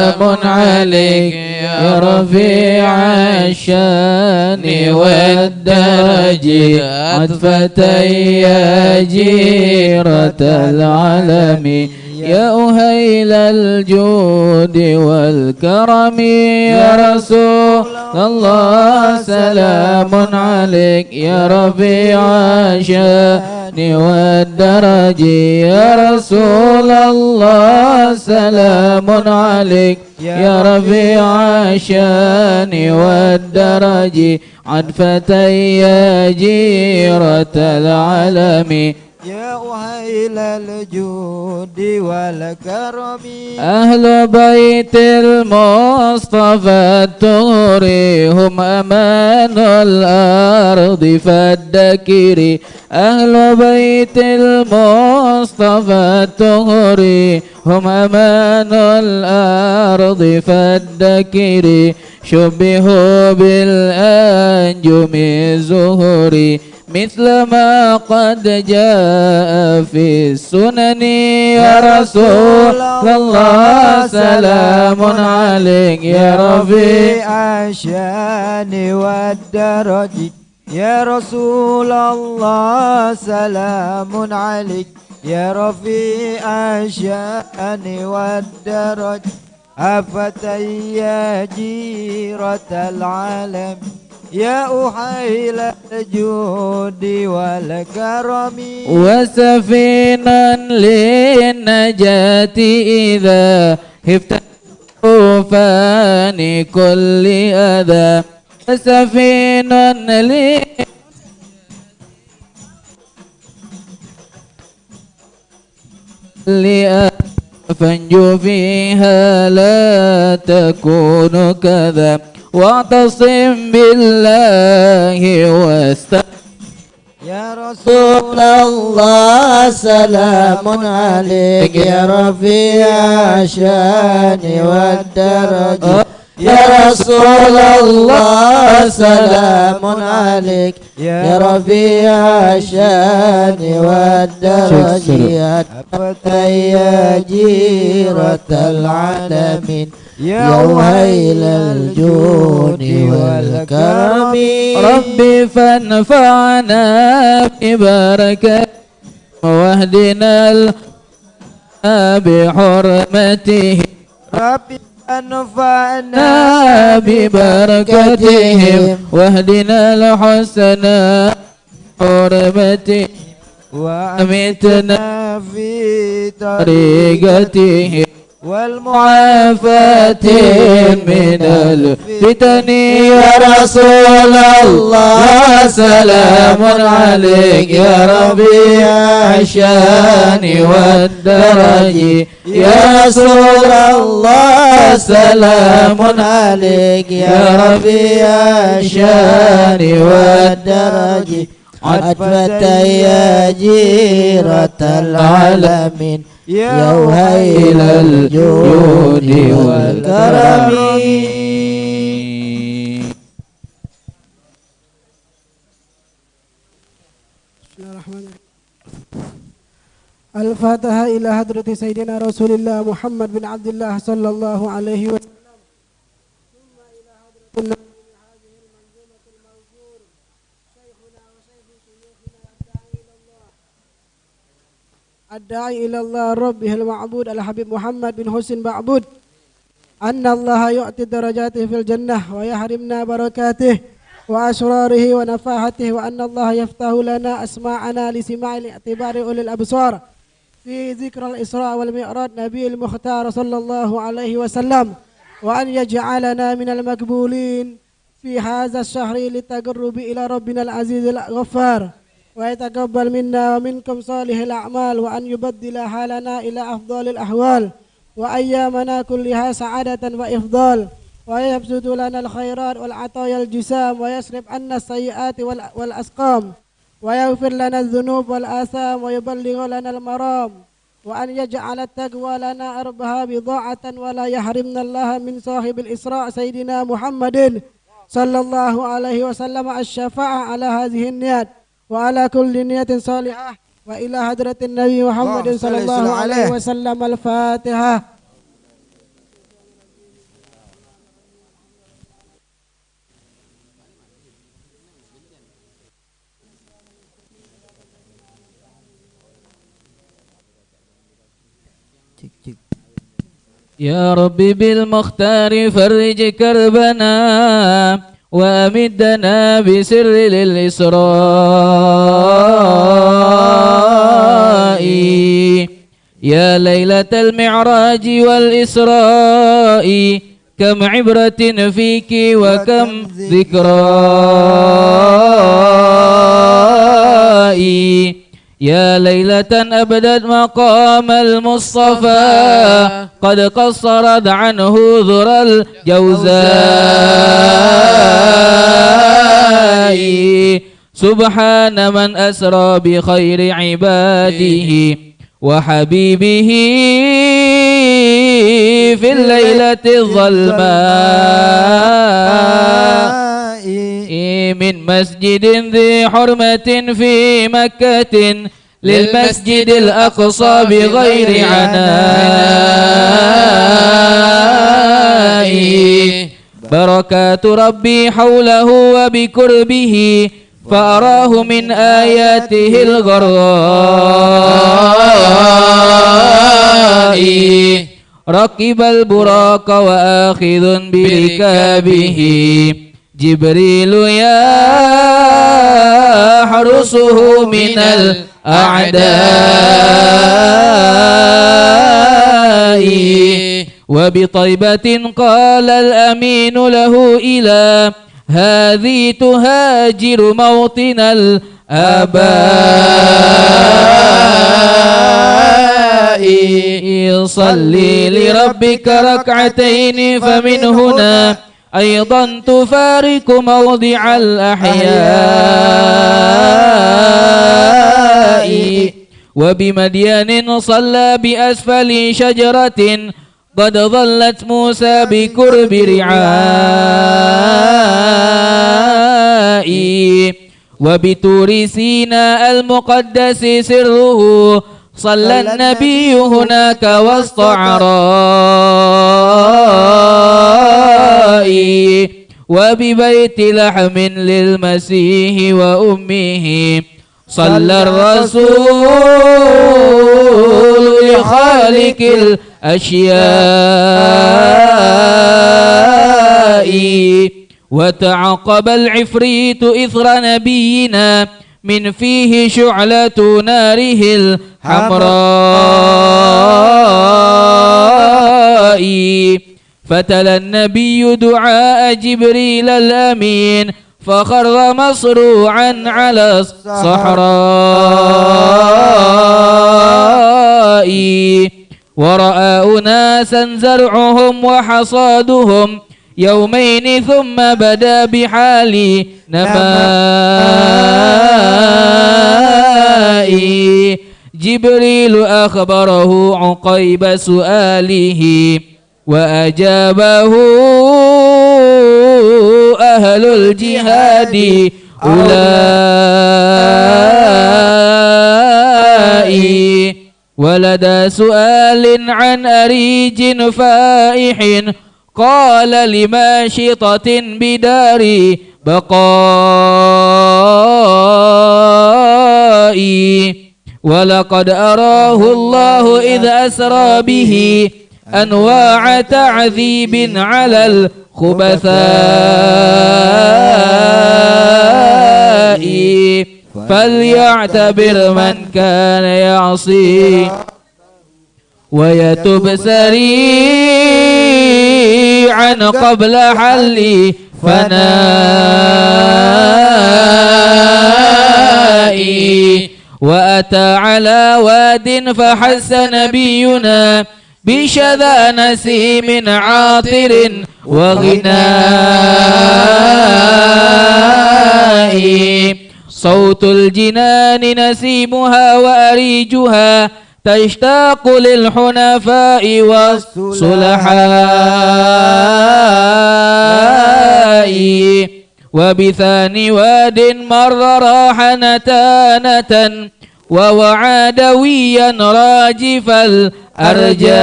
سلام عليك يا رفيع الشان والدرج عطفة يا جيرة العالم يا أهيل الجود والكرم يا رسول الله سلام عليك يا رفيع الشان والدرج يا رسول الله سلام عليك يا رفيع الشان والدرج عطفة يا جيرة العالم يا أهيل الجود والكرم أهل بيت المصطفى الطهر هم أمان الأرض فالذكر أهل بيت المصطفى الطهر هم أمان الأرض فالذكر شبهوا بالأنجم الزهر مثل ما قد جاء في السنن يا رسول الله سلام عليك يا رفيع الشان والدرج يا رسول الله سلام عليك يا رفيع الشان والدرج أفتى يا جيرة العالم يا أحيل الجود والكرم وسفينا للنجاة إذا هفت طوفان كل أذى وسفينا فانجو فيها لا تكون كذا واعتصم بالله واستغفر يا رسول الله سلام عليك يا رفيع الشان والدرج يا رسول الله سلام عليك يا رفيع الشان والدرج يا جيرة العالمين يا وهيل الجود والكرم ربي فانفعنا ببركة واهدنا بحرمته ربي فانفعنا ببركتهم واهدنا الحسنى بحرمته وأمتنا في طريقته والمعافاة من الفتن يا رسول الله سلام عليك يا ربيع الشان والدرج يا رسول الله سلام عليك يا ربيع الشان والدرج عطفة يا جيرة العالمين يا وهيل الجود والكرم. الفاتحة إلى حضرة سيدنا رسول الله محمد بن عبد الله صلى الله عليه وسلم. ثم إلى حضرة النبي هذه المنظومة الموزون شيخنا وشيخ شيوخنا الداعي إلى الله ربه المعبود الحبيب محمد بن حسين بعبود أن الله يعطي درجاته في الجنة ويحرمنا بركاته وأسراره ونفاحته وأن الله يفتح لنا أسماعنا لسماع الاعتبار أولي الأبصار في ذكر الإسراء والمعراج نبي المختار صلى الله عليه وسلم وأن يجعلنا من المقبولين في هذا الشهر للتقرب إلى ربنا العزيز الغفار ويتقبل منا ومنكم صالح الأعمال وأن يبدل حالنا إلى أفضل الأحوال وأيامنا كلها سعادة وإفضال ويبسط لنا الخيرات والعطايا الجسام ويصرف عنا السيئات والأسقام ويغفر لنا الذنوب والآثام ويبلغ لنا المرام وأن يجعل التقوى لنا أربها بضاعة ولا يحرمنا الله من صاحب الإسراء سيدنا محمد صلى الله عليه وسلم الشفاعة على هذه النيات وعلى كل نية صالحة وإلى حضرة النبي محمد صلى الله عليه وسلم الفاتحة. يا ربي بالمختار فرج كربنا وأمدنا بسر للإسراء يا ليلة المعراج والإسراء كم عبرة فيك وكم ذكرى يا ليلة أبدت مقام المصطفى قد قصرت عنه ذرى الجوزاء سبحان من أسرى بخير عباده وحبيبه في الليلة الظلماء من مسجد ذي حرمة في مكة للمسجد الأقصى بغير عناء بركات ربي حوله وبكربه فأراه من آياته الغراء ركب البراق وآخذ بركابه جبريل يحرسه من الأعداء وبطيبة قال الأمين له إلى هذه تهاجر موطن الآباء صلي لربك ركعتين فمن هنا أيضا تفارق موضع الأحياء وبمدين صلى بأسفل شجرة قد ظلت موسى بكرب رعاء وبتور سيناء المقدس سره صلى النبي هناك وسط عراء وببيت لحم للمسيح وأمه صلى الرسول لخالق الأشياء وتعقب العفريت إثر نبينا من فيه شعلة ناره الحمراء فتلا النبي دعاء جبريل الأمين فخر مصروعا على الصحراء ورأى أناسا زرعهم وحصادهم يومين ثم بدا بحال نماء جبريل أخبره عقيب سؤاله وأجابه أهل الجهاد أولئك ولدى سؤال عن أريج فائح قال لماشطة بدار بقاء ولقد أراه الله إذ أسرى به أنواع تعذيب على الخبثاء فليعتبر من كان يعصي ويتب سريعا قبل حل فنائي وأتى على واد فحس نبينا بشذا نسيم عاطر وغناء صوت الجنان نسيمها وأريجها تشتاق للحنفاء والصلحاء وبثاني واد مر راح نتانة ووعى دويا راجف الأرجاء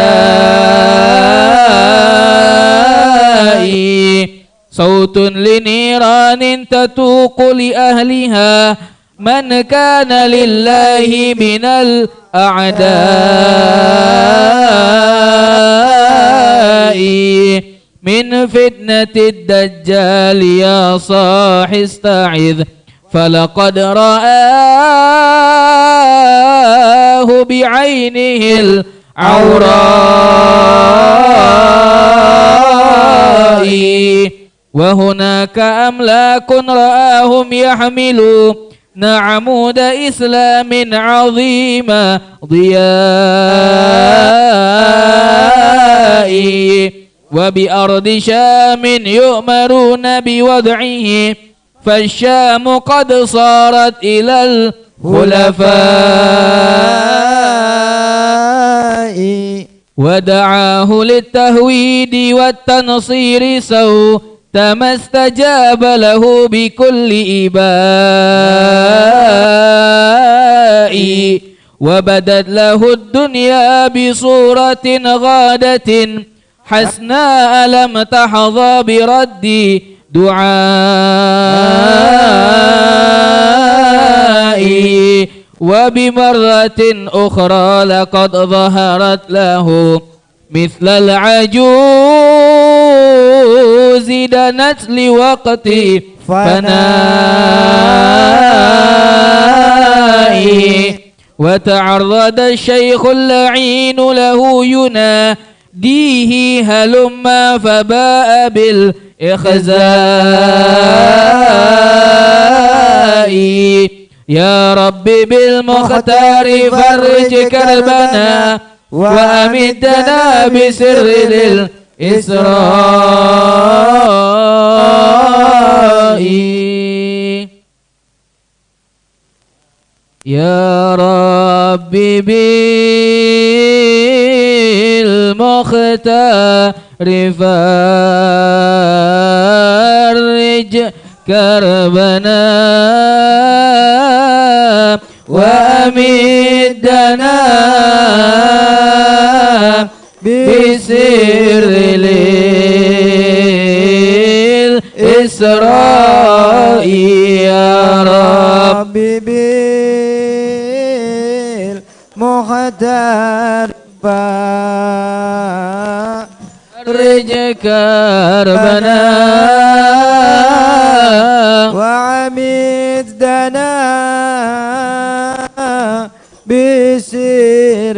صوت لنيران تتوق لأهلها من كان لله من الأعداء من فتنة الدجال يا صاح استعذ فلقد رآه بعينه العوراء وهناك أملاك رآهم يحملوا عمود إسلام عظيم ضياء وبأرض شام يؤمرون بوضعه فالشام قد صارت إلى الخلفاء ودعاه للتهويد والتنصير ما استجاب له بكل إباء وبدت له الدنيا بصورة غادة حسناء لم تحظى برد دعائي وبمرة أخرى لقد ظهرت له مثل العجوز دنت لوقت فنائي وتعرض الشيخ اللعين له يناديه هلما فباء بالإخزاء يا رب بالمختار فرج كربنا وأمدنا بسر الإسراء يا رب بالمختار فرج كربنا وأمدنا بسر الإسراء يا رب بالمختار فرج كربنا وعمدنا بسر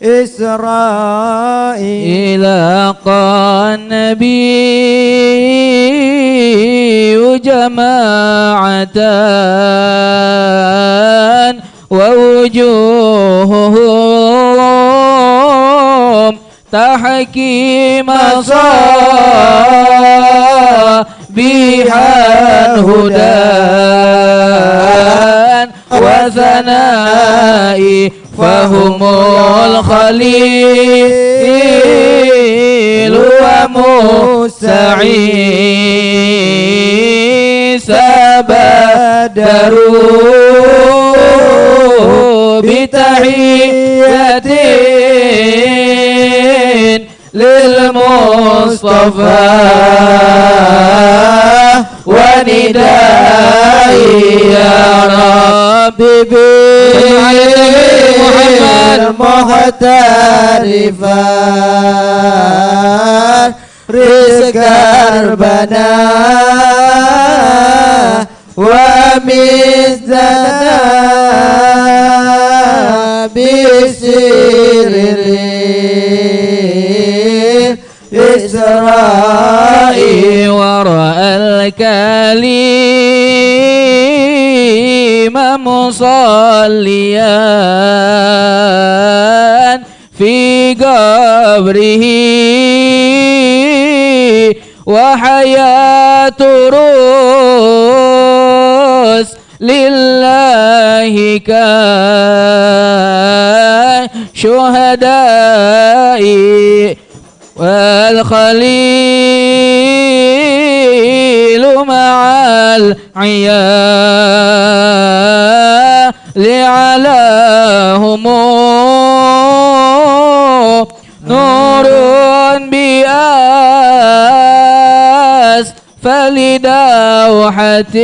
الإسراء لقى النبي جماعة ووجوههم تحكي مصابيحا هدى وثنائي فهم الخليل وموسى بدروا بتحية للمصطفى وندائي يا رب بالمختار فرج كربنا وأمدنا بسر الإسراء ورأى الكليم مصليا في قبره وحياة روس لله كشهدائي والخليل مع العيال علاهم نور بأسفل فلدوحة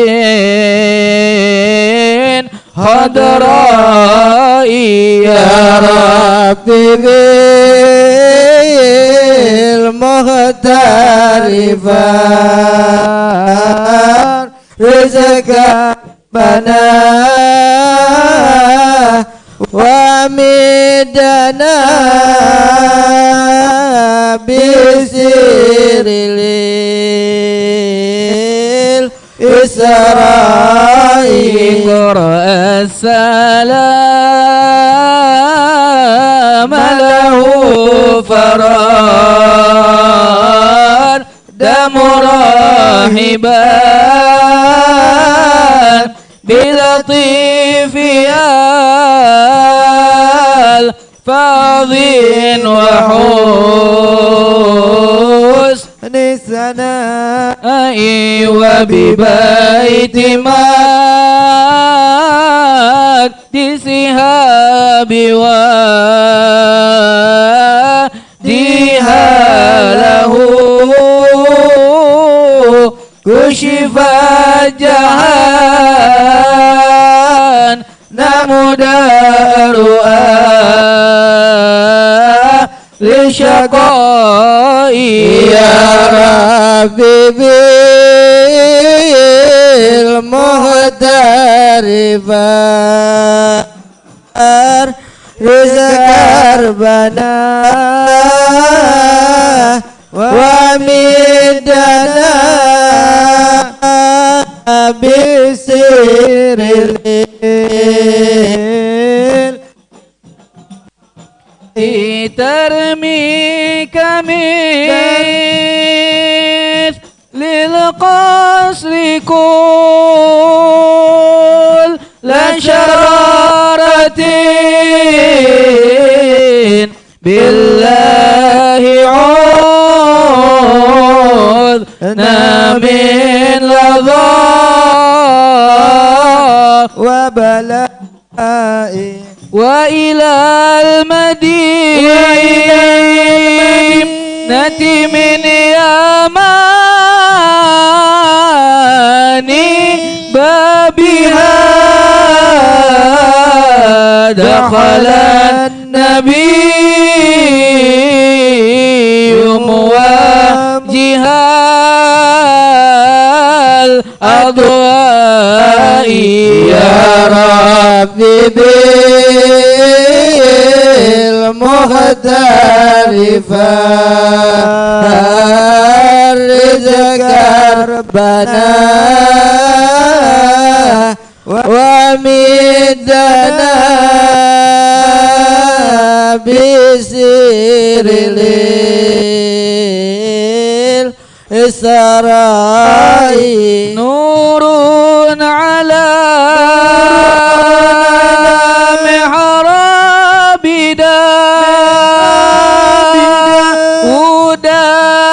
خضراء يا ربي بالمختار رزقنا ومدنا بسر الإسرائيل قرأ السلام له فرار دم راحبا بلطيف الفاض وحسن سناء وببيت مقدسها بواديها له كشف جهنم دار لشقاء يا ربي بالمختار رزق ربنا ومدنا بسر ترميك مثل القصر كل شرارة بالله عوذنا من لظى وبلاء وإلى المدينة من يمان بابها دخل النبي موجها الأضواء يا ربي بالمختار فرزق ربنا ومدنا بسر الإسرائيل نور على محراب داود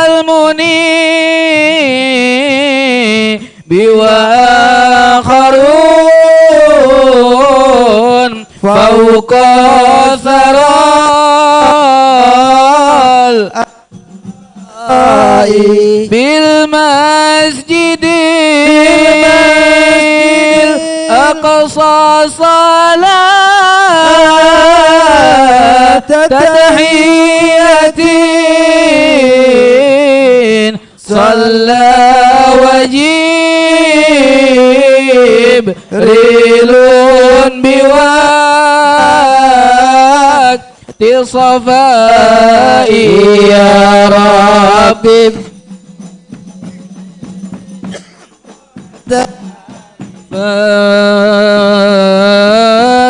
المنيب وآخرون فوق ثرى بالمسجد الأقصى صلاة تحية صلى وجبريل بوقت صفاء يا ربي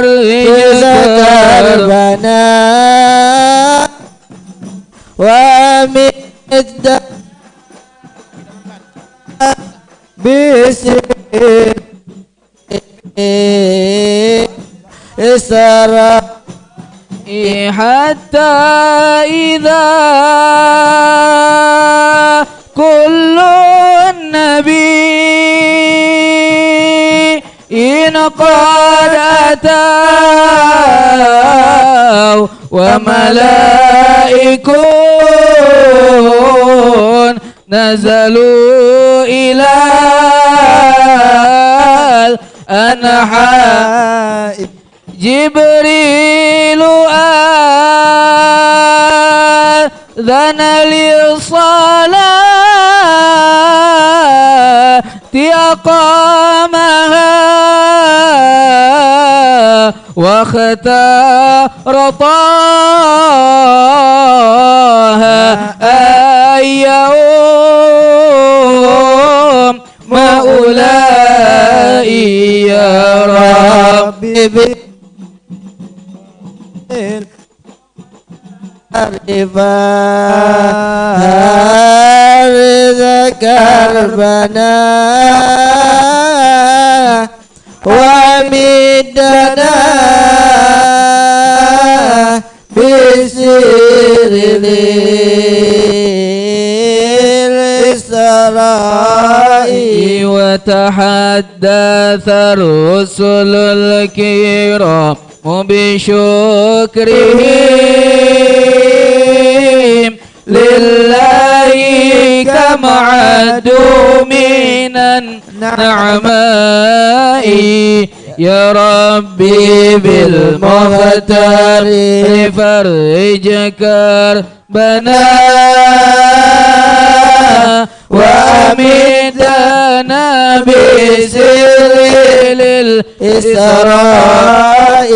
رزق ربنا ومدنا بسر إسرائيل حتى إذا كل النبي إن قد أتوا وملائك نزلوا إلى الأنحاء جبريل آذن للصلاة أقامها واختار طه يوم مولاي يا ربي كربنا ومدنا بسر الإسراء وتحدث الرسل الكرام بشكرهم لله كما عدوا من النعماء يا ربي بالمختار فرج كربنا وأمدنا بسر الإسراء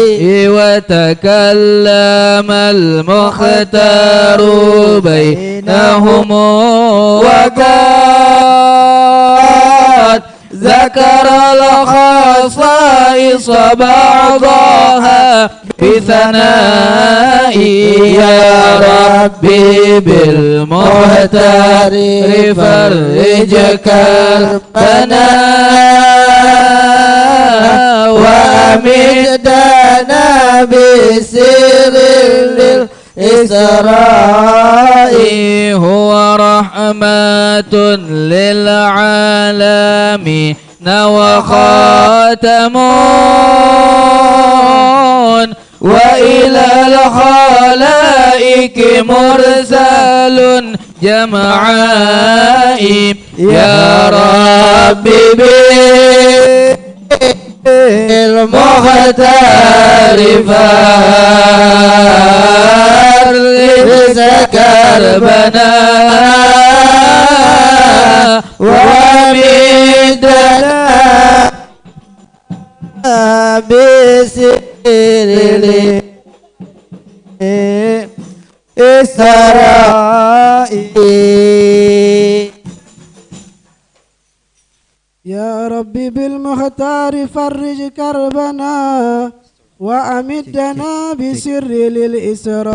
وتكلم المختار بينهم وقد ذكر الخصائص بعضها بثناء يا ربي بالمختار فرج كربنا وأمدنا بسر الإسراء هو رحمة للعالمين وخاتم وإلى الخلائق مرسل جمعاء يا ربي بالمختار فرج كربنا ومدنا بسر الإسراء يا ربي بالمختار فرج كربنا وأمدنا بسر للإسراء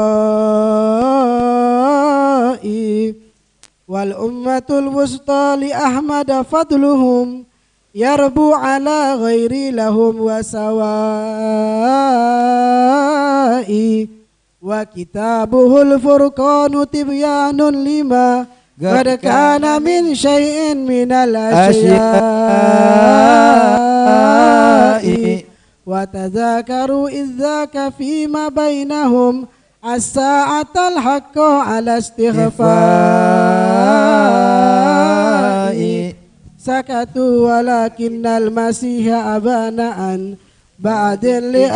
والأمة الوسطى لأحمد فضلهم يربو على غير لهم وسواء وكتابه الفرقان تبيان لما قد كان من شيء من الأشياء وتذاكروا إذ ذاك فيما بينهم الساعة الحق على استخفاء سكتوا ولكن المسيح أبان أن بعد لأسرة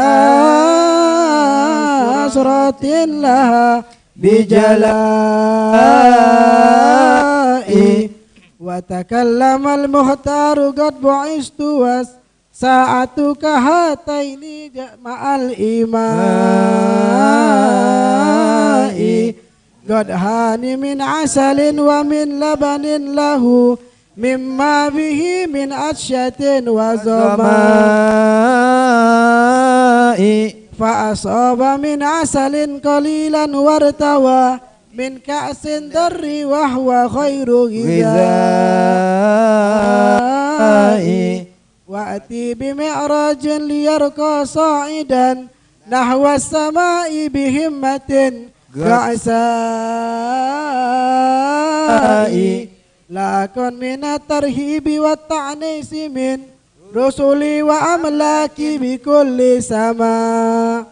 لها بجلاء وتكلم المختار قد بعثت وساعتك هاتين مع الإيماء قد هان من عسل ومن لبن له مما به من أشية وزماء فأصاب من عسل قليلا وارتوى من كأس در وهو خير غذاء وأتي بمعراج ليرقى صاعدا نحو السماء بهمة كعساء لكن من الترهيب والتعنيس من رسلي وأملاكي بكل سماء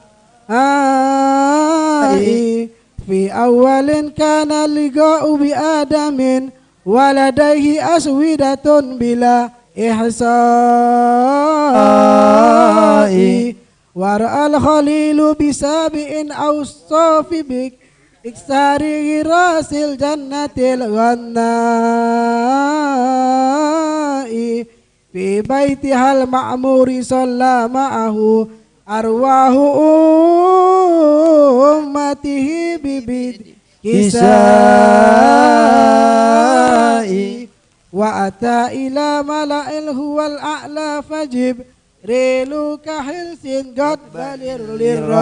في أول كان اللقاء بآدم ولديه أسودة بلا إحصاء ورأى الخليل بسابع أوصاف بإكسار راس الجنة الغناء في بيتها المعمور صلى معه أرواح أمته ببدء كساء وأتى إلى ملأ هو الأعلى فجبريل كحلس قد بلر للراء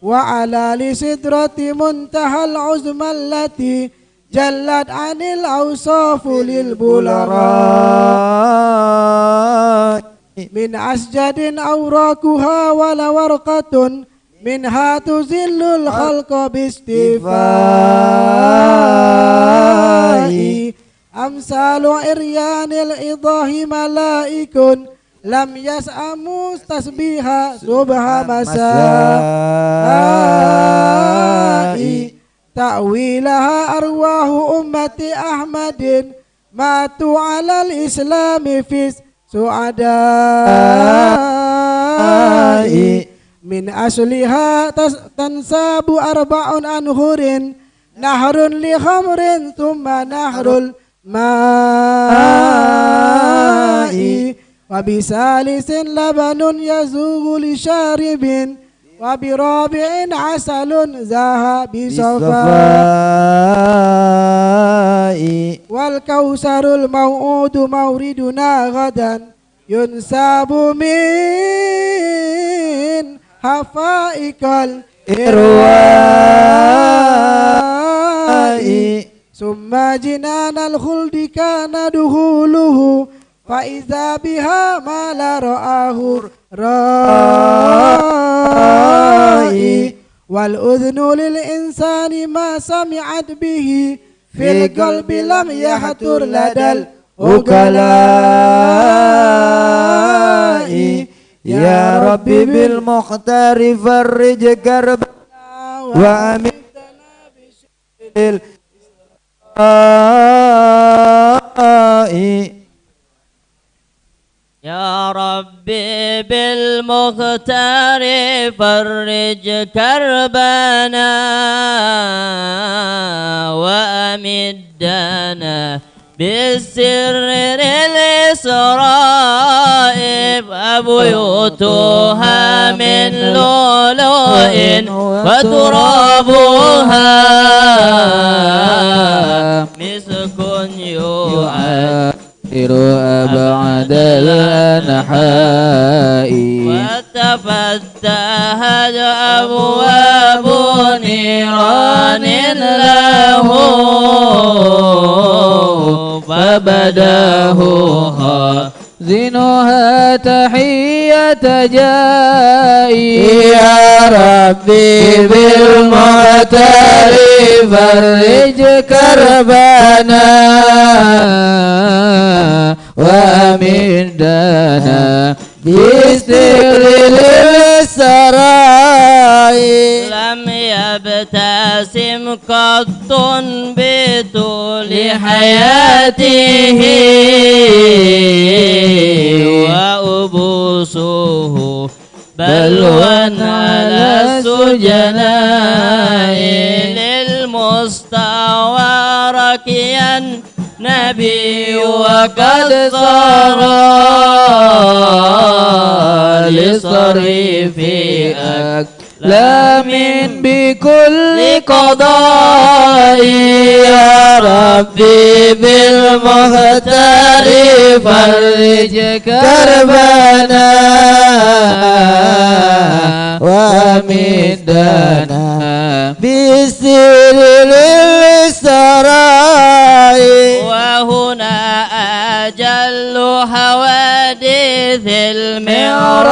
وعلى لسدرة منتهى العزمى التي جلت عن الأوصاف للبلراء من أسجد أوراقها ولا ورقة منها تزل الخلق باستفاء أمثال عريان الإضاه ملائك لم يسأموا تسبيها صبح مساء تأويلها أرواح أمة أحمد ماتوا على الإسلام في سعداء من أصلها تنساب 4 أنهر نهر لخمر ثم نهر الماء وبثالث لبن يزوغ لشارب وبرابع عسل زاها بصفاء والكوثر الموعود موردنا غدا ينساب من حفائق الإرواء ثم جنان الخلد كان دخوله فإذا بها ما لا رآه الرائي والأذن للإنسان ما سمعت به في القلب لم يحتر لدى العقلاء يا ربي بالمختار فرج كربنا وأمتنا بشر الإسراء يا ربي بالمختار فرج كربنا وأمدنا بالسر للإسراء فبيوتها من لؤلؤ وترابها مسك يوعد أبعد الأنحاء وتفتحت أبواب نيران له فبداه خازنها تحية جائي يا ربي بالمختار فرج كربنا وأمدنا بسر للسراء لم يبتسم قط بطول حياته وأبوسه بلوى على السجناء للمستوى ركيا نبي وقد صار للصريف أكلام بكل قضاء يا ربي بالمختار فرج كربنا وأمدنا بسر للسراء وهنا أجل حوادث المعراج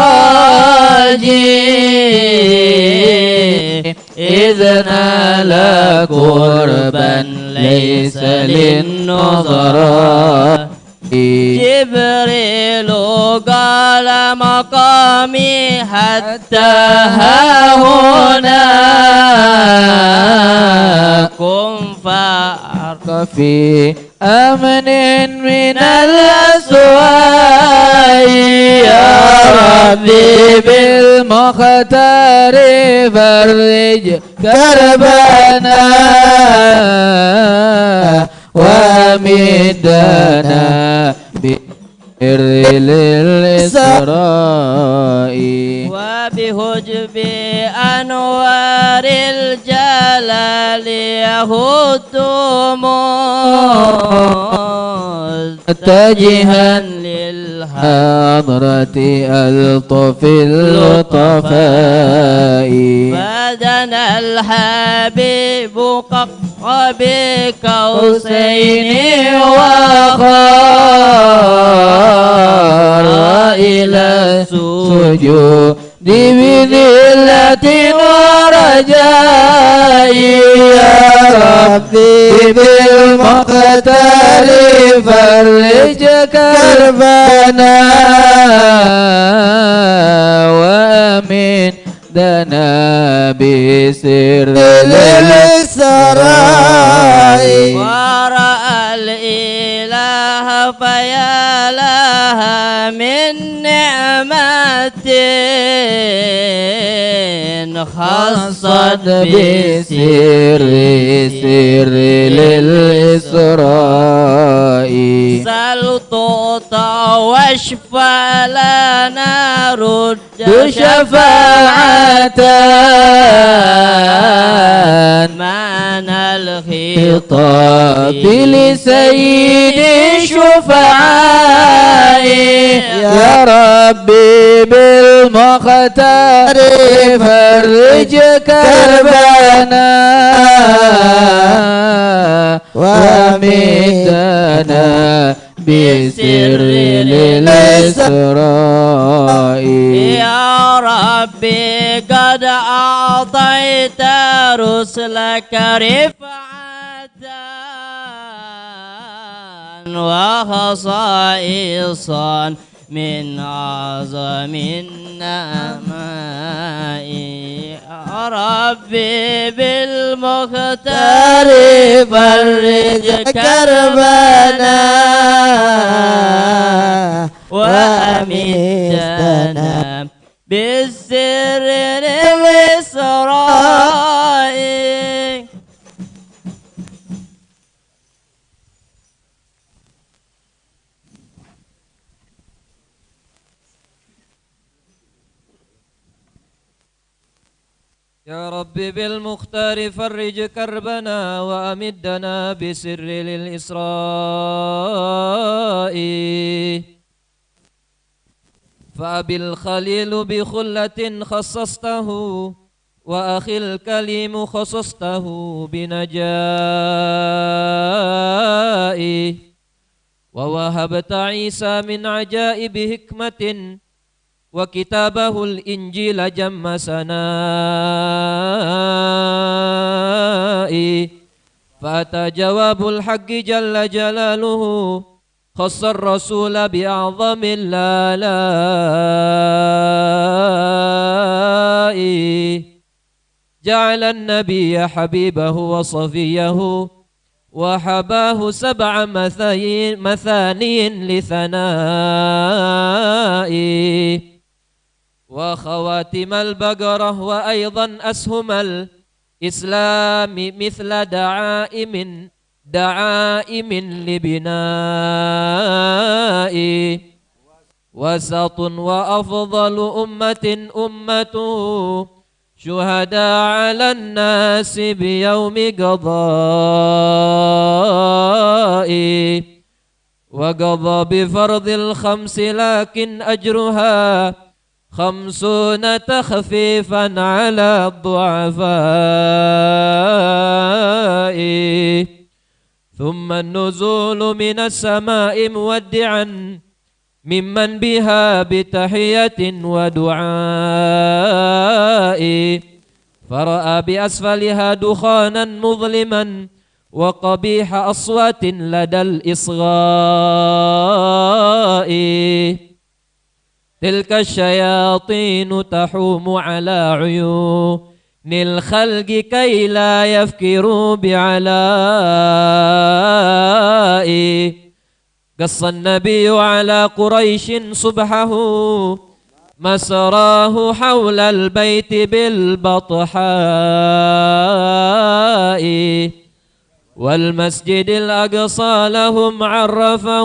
إذ نال قربا ليس للنظراء جبريل قال مقامي حتى ها هنا في أمن من الأسواء يا ربي بالمختار فرج كربنا ومدنا للإسراء وبهجب أنوار الجلال يهدم متجها للحضرة ألطف اللطفاء فدنا الحبيب قاب قوسين وخار إلى السجود بذلة ورجاء يا ربي بالمختار فرج كربنا وأمن دنا بسر للسراء ورأى الإله فيا لها من نعمة خصت بسر للإسراء سل تعطى واشفى لنا رد شفاعة معنى خطاب الخطاب لسيد الشفعاء يا ربي بالمختار فرج كربنا ومدنا بسر للإسراء يا ربي قد أعطيت رسلك رفعة وخصائصا من أعظم النعماء يا ربي بالمختار فرج كربنا وأمدنا بالسر للإسراء. يا ربي بالمختار فرج كربنا وأمدنا بسر للإسراء فأبي الخليل بخلة خصصته وأخي الكليم خصصته بنجائي ووهبت عيسى من عجائب حكمة وكتابه الإنجيل جم سنائي فأتى جواب الحق جل جلاله خص الرسول بأعظم الآلاء جعل النبي حبيبه وصفيه وحباه سبع مثاني لثنائي وخواتم البقرة وأيضا أسهم الإسلام مثل دعائم لبنائي وسط وأفضل أمته شهداء على الناس بيوم قضائي وقضى بفرض الخمس لكن أجرها 50 تخفيفا على الضعفاء ثم النزول من السماء مودعا ممن بها بتحية ودعاء فرأى بأسفلها دخانا مظلما وقبيح أصوات لدى الإصغاء تلك الشياطين تحوم على عيون الخلق كي لا يفكروا بعلائي قص النبي على قريش صبحه مسراه حول البيت بالبطحاء والمسجد الأقصى لهم عرفه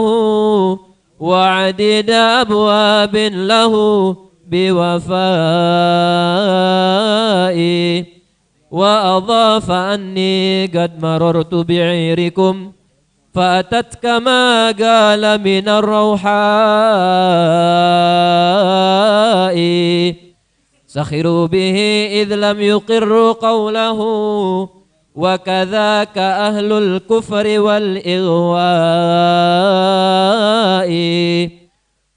وعدد أبواب له بوفائي وأضاف أني قد مررت بعيركم فأتت كما قال من الروحاء سخروا به إذ لم يقروا قوله وكذاك أهل الكفر والإغواء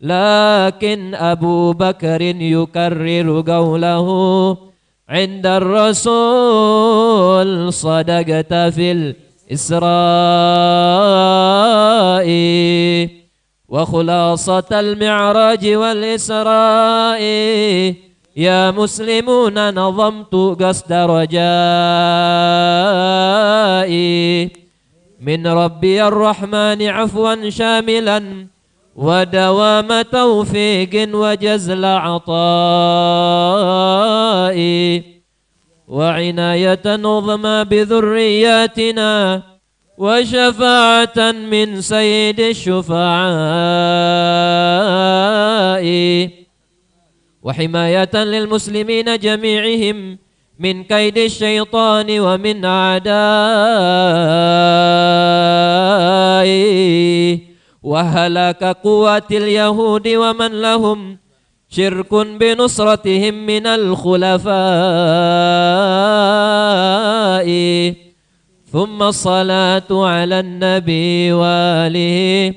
لكن أبو بكر يكرر قوله عند الرسول صدقت في الإسراء وخلاصة المعراج والإسراء يا مسلمون نظمت قصد رجائي من ربي الرحمن عفوا شاملا ودوام توفيق وجزل عطائي وعناية عظمى بذرياتنا وشفاعة من سيد الشفعاء وحماية للمسلمين جميعهم من كيد الشيطان ومن أعدائه وهلاك قوات اليهود ومن لهم شرك بنصرتهم من الخلفاء ثم الصلاة على النبي وآله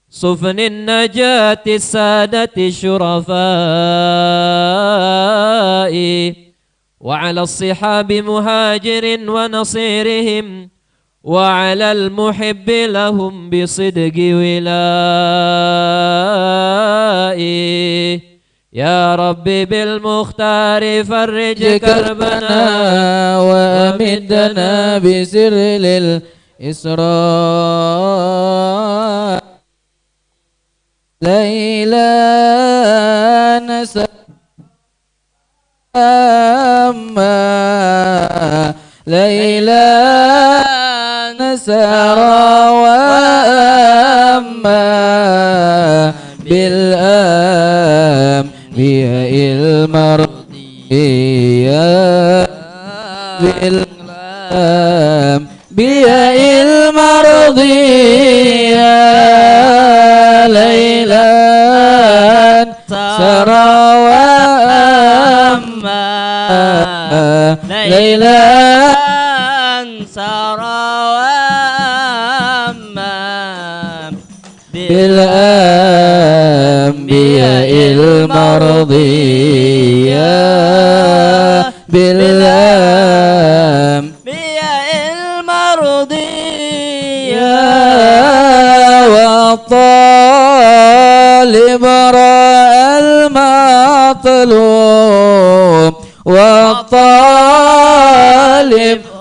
صفن النجاة السادة الشرفاء وعلى الصحاب مهاجر ونصيرهم وعلى المحب لهم بصدق ولائي يا ربي بالمختار فرج كربنا وأمدنا بسر للإسراء ليلى نسأل ليلى نسرى وأما بالأنبياء المرضية بالأنبياء المرضية ليلى سرى وأما ليلى سرى وأما بالأنبياء المرضية بالأنبياء المرضية والطالب رأى المطلوب والطالب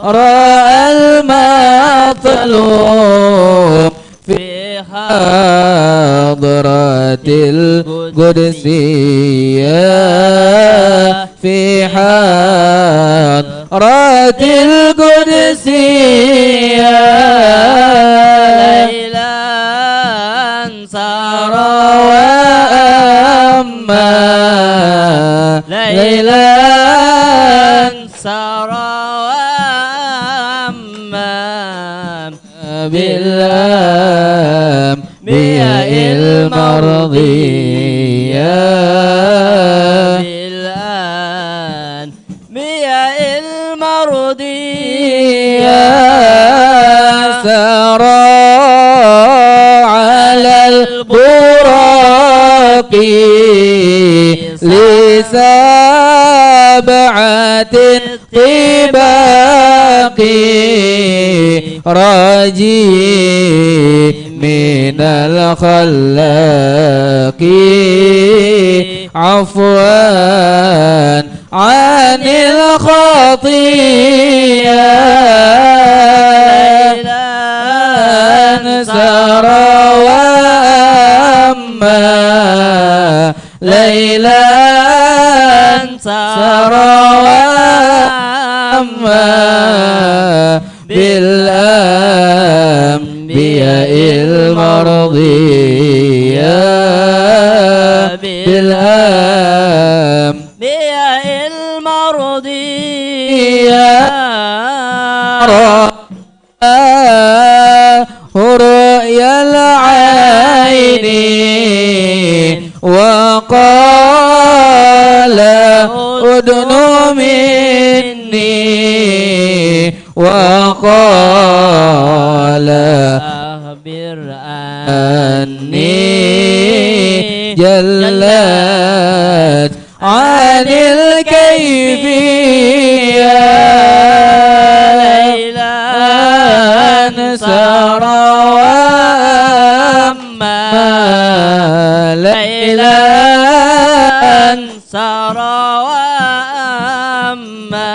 رأى المطلوب في حضرة القدسية في حضرة القدسية ليلى سرى وأما ليلى سرى وأما بالأنبياء المرضية بالأنبياء المرضية سرى على البراق لسبعة طباق راجي من الخلاق عفوا عن الخطيئة سرى وأما ليلا سرى وأما بالأنبياء المرضية بالأنبياء المرضية رؤيا العين وقال أدن مني وقال أخبر أني جلت عن الكيفية ليلا سرى وأما ليلا سرى وأما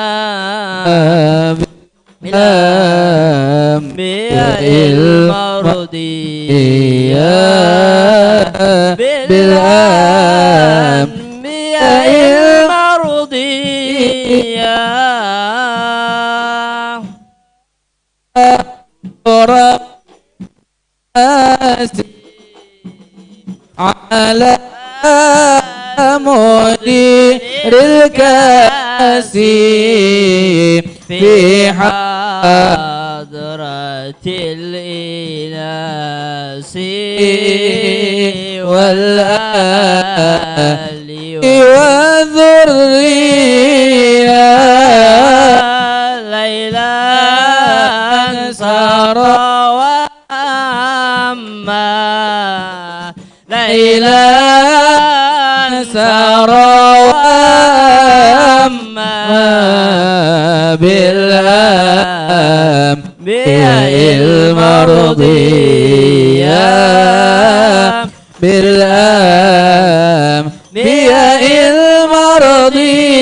بالأنبياء المرضية بالأنبياء المرضية على مدير الكاسي في حضرة الإناس والآل والذرية ليلا سرى وأما ليلا سرى وأما بالأنبياء المرضية بالأنبياء المرضية.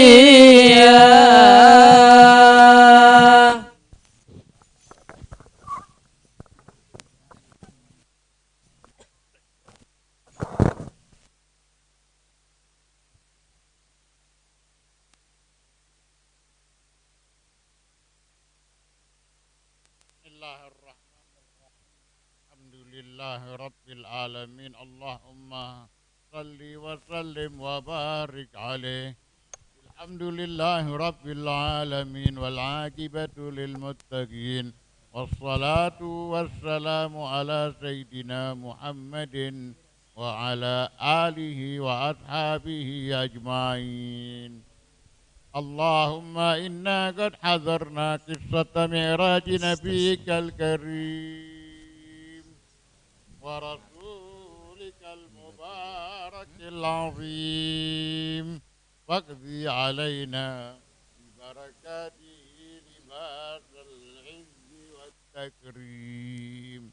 رب العالمين اللهم صل وسلم وبارك عليه. الحمد لله رب العالمين والعاقبة للمتقين والصلاة والسلام على سيدنا محمد وعلى آله وأصحابه أجمعين. اللهم إنا قد حضرنا قصة معراج نبيك الكريم ورسولك المبارك العظيم، واقضي علينا ببركاته لباس العز والتكريم،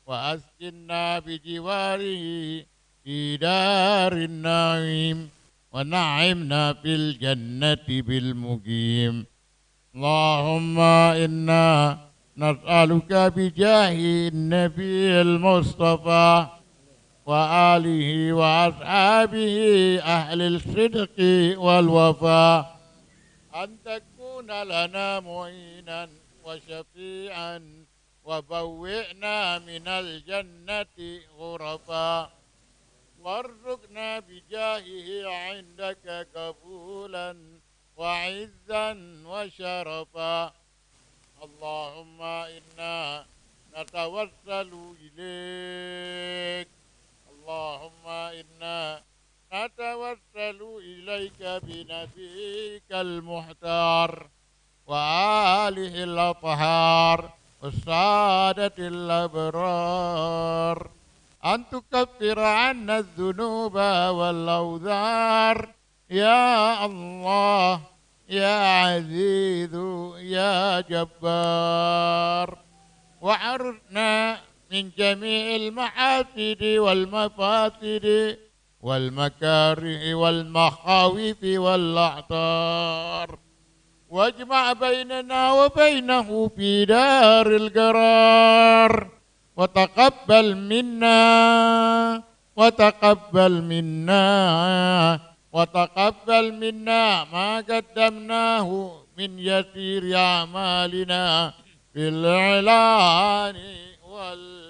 وأسكننا بجواره في دار النعيم، ونعمنا في الجنة بالمقيم. اللهم إنا نسألك بجاه النبي المصطفى وآله وأصحابه أهل الصدق والوفاء أن تكون لنا معينا وشفيعا وبوئنا من الجنة غرفا، وارزقنا بجاهه عندك قبولا وعزا وشرفا. اللهم إنا نتوسل إليك، اللهم إنا نتوسل إليك بنبيك المختار وآله الأطهار والسادة الأبرار أن تكفر عنا الذنوب والأوزار يا الله يا عزيز يا جبار، وعرضنا من جميع المحاسد والمفاسد والمكاره والمخاوف والأعطار، واجمع بيننا وبينه في دار القرار، وتقبل منا ما قدمناه من يسير أعمالنا في الإعلان والإقرار،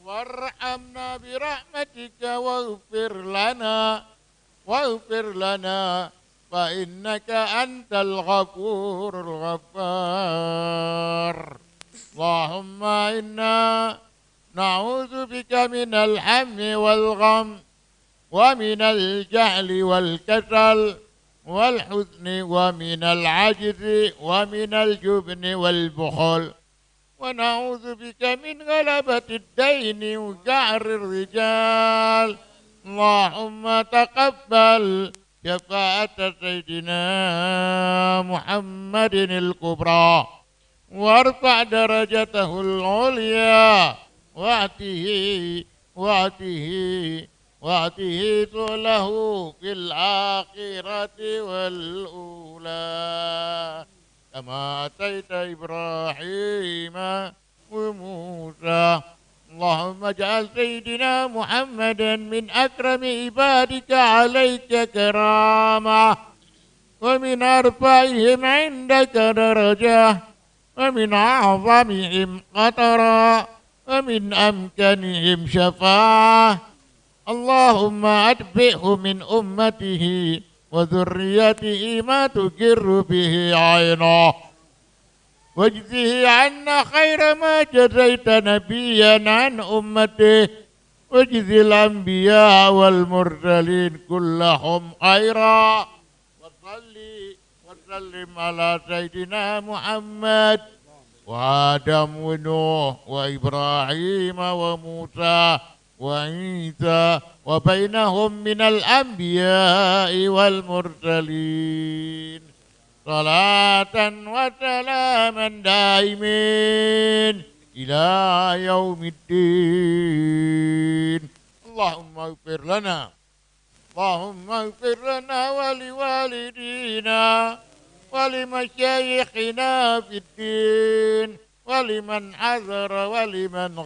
وارحمنا برحمتك واغفر لنا فإنك أنت الغفور الغفار. اللهم إنا نعوذ بك من الهم والغم ومن الجهل والكسل والحزن ومن العجز ومن الجبن والبخل، ونعوذ بك من غلبة الدين وقهر الرجال. اللهم تقبل شفاعة سيدنا محمد الكبرى، وارفع درجته العليا، واعطه سؤله في الآخرة والأولى، كما أتيت إبراهيم وموسى. اللهم اجعل سيدنا محمدا من أكرم عبادك عليك كرامة، ومن أرفعهم عندك درجة، ومن أعظمهم قدرا، ومن أمكنهم شفاعة. اللهم أتبعه من أمته وذريته ما تقر به عينه، واجزه عنا خير ما جزيت نبيا عن أمته، واجز الأنبياء والمرسلين كلهم خيرا. وصلي وسلم على سيدنا محمد وآدم ونوح وإبراهيم وموسى وعيسى وبينهم من الأنبياء والمرسلين، صلاة وسلاما دائمين إلى يوم الدين. اللهم اغفر لنا ولوالدينا ولمشايخنا في الدين، ولمن حضر ولمن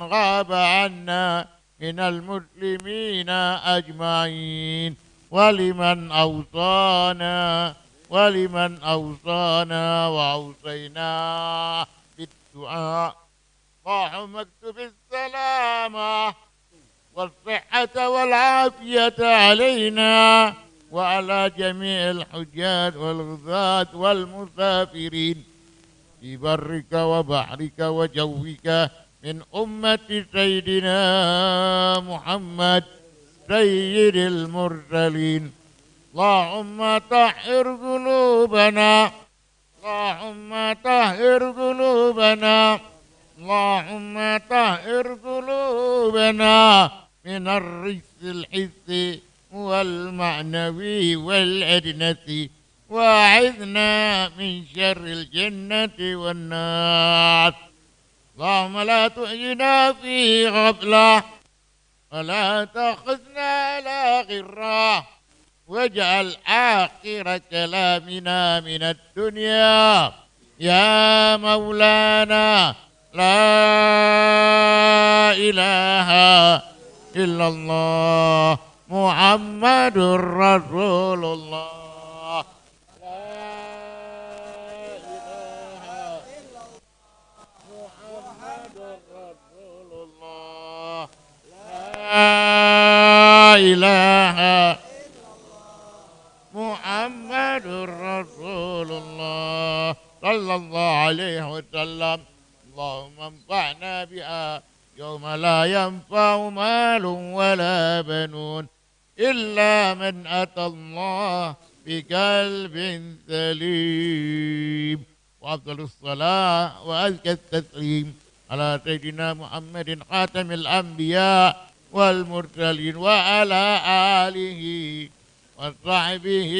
غاب عنا من المسلمين أجمعين، ولمن أوصانا وأوصينا بالدعاء. اللهم اكتب السلامة والصحة والعافية علينا وعلى جميع الحجاج والغزاة والمسافرين في برك وبحرك وجوك من أمة سيدنا محمد سيد المرسلين. اللهم طهر قلوبنا من الرجس الحسي والمعنوي والعدنة، واعذنا من شر الجنة والنار. اللهم لا تحينا في غفلة ولا تأخذنا على غرة، واجعل آخر كلامنا من الدنيا يا مولانا لا إله إلا الله محمد رسول الله. لا إله محمد رسول الله. لا إله محمد رسول الله صلى الله عليه وسلم. اللهم انفعنا بها يوم لا ينفع مال ولا بنون إلا من أتى الله بقلب سليم. وأفضل الصلاة وأزكى التسليم على سيدنا محمد خاتم الأنبياء والمرسلين وعلى آله وصحبه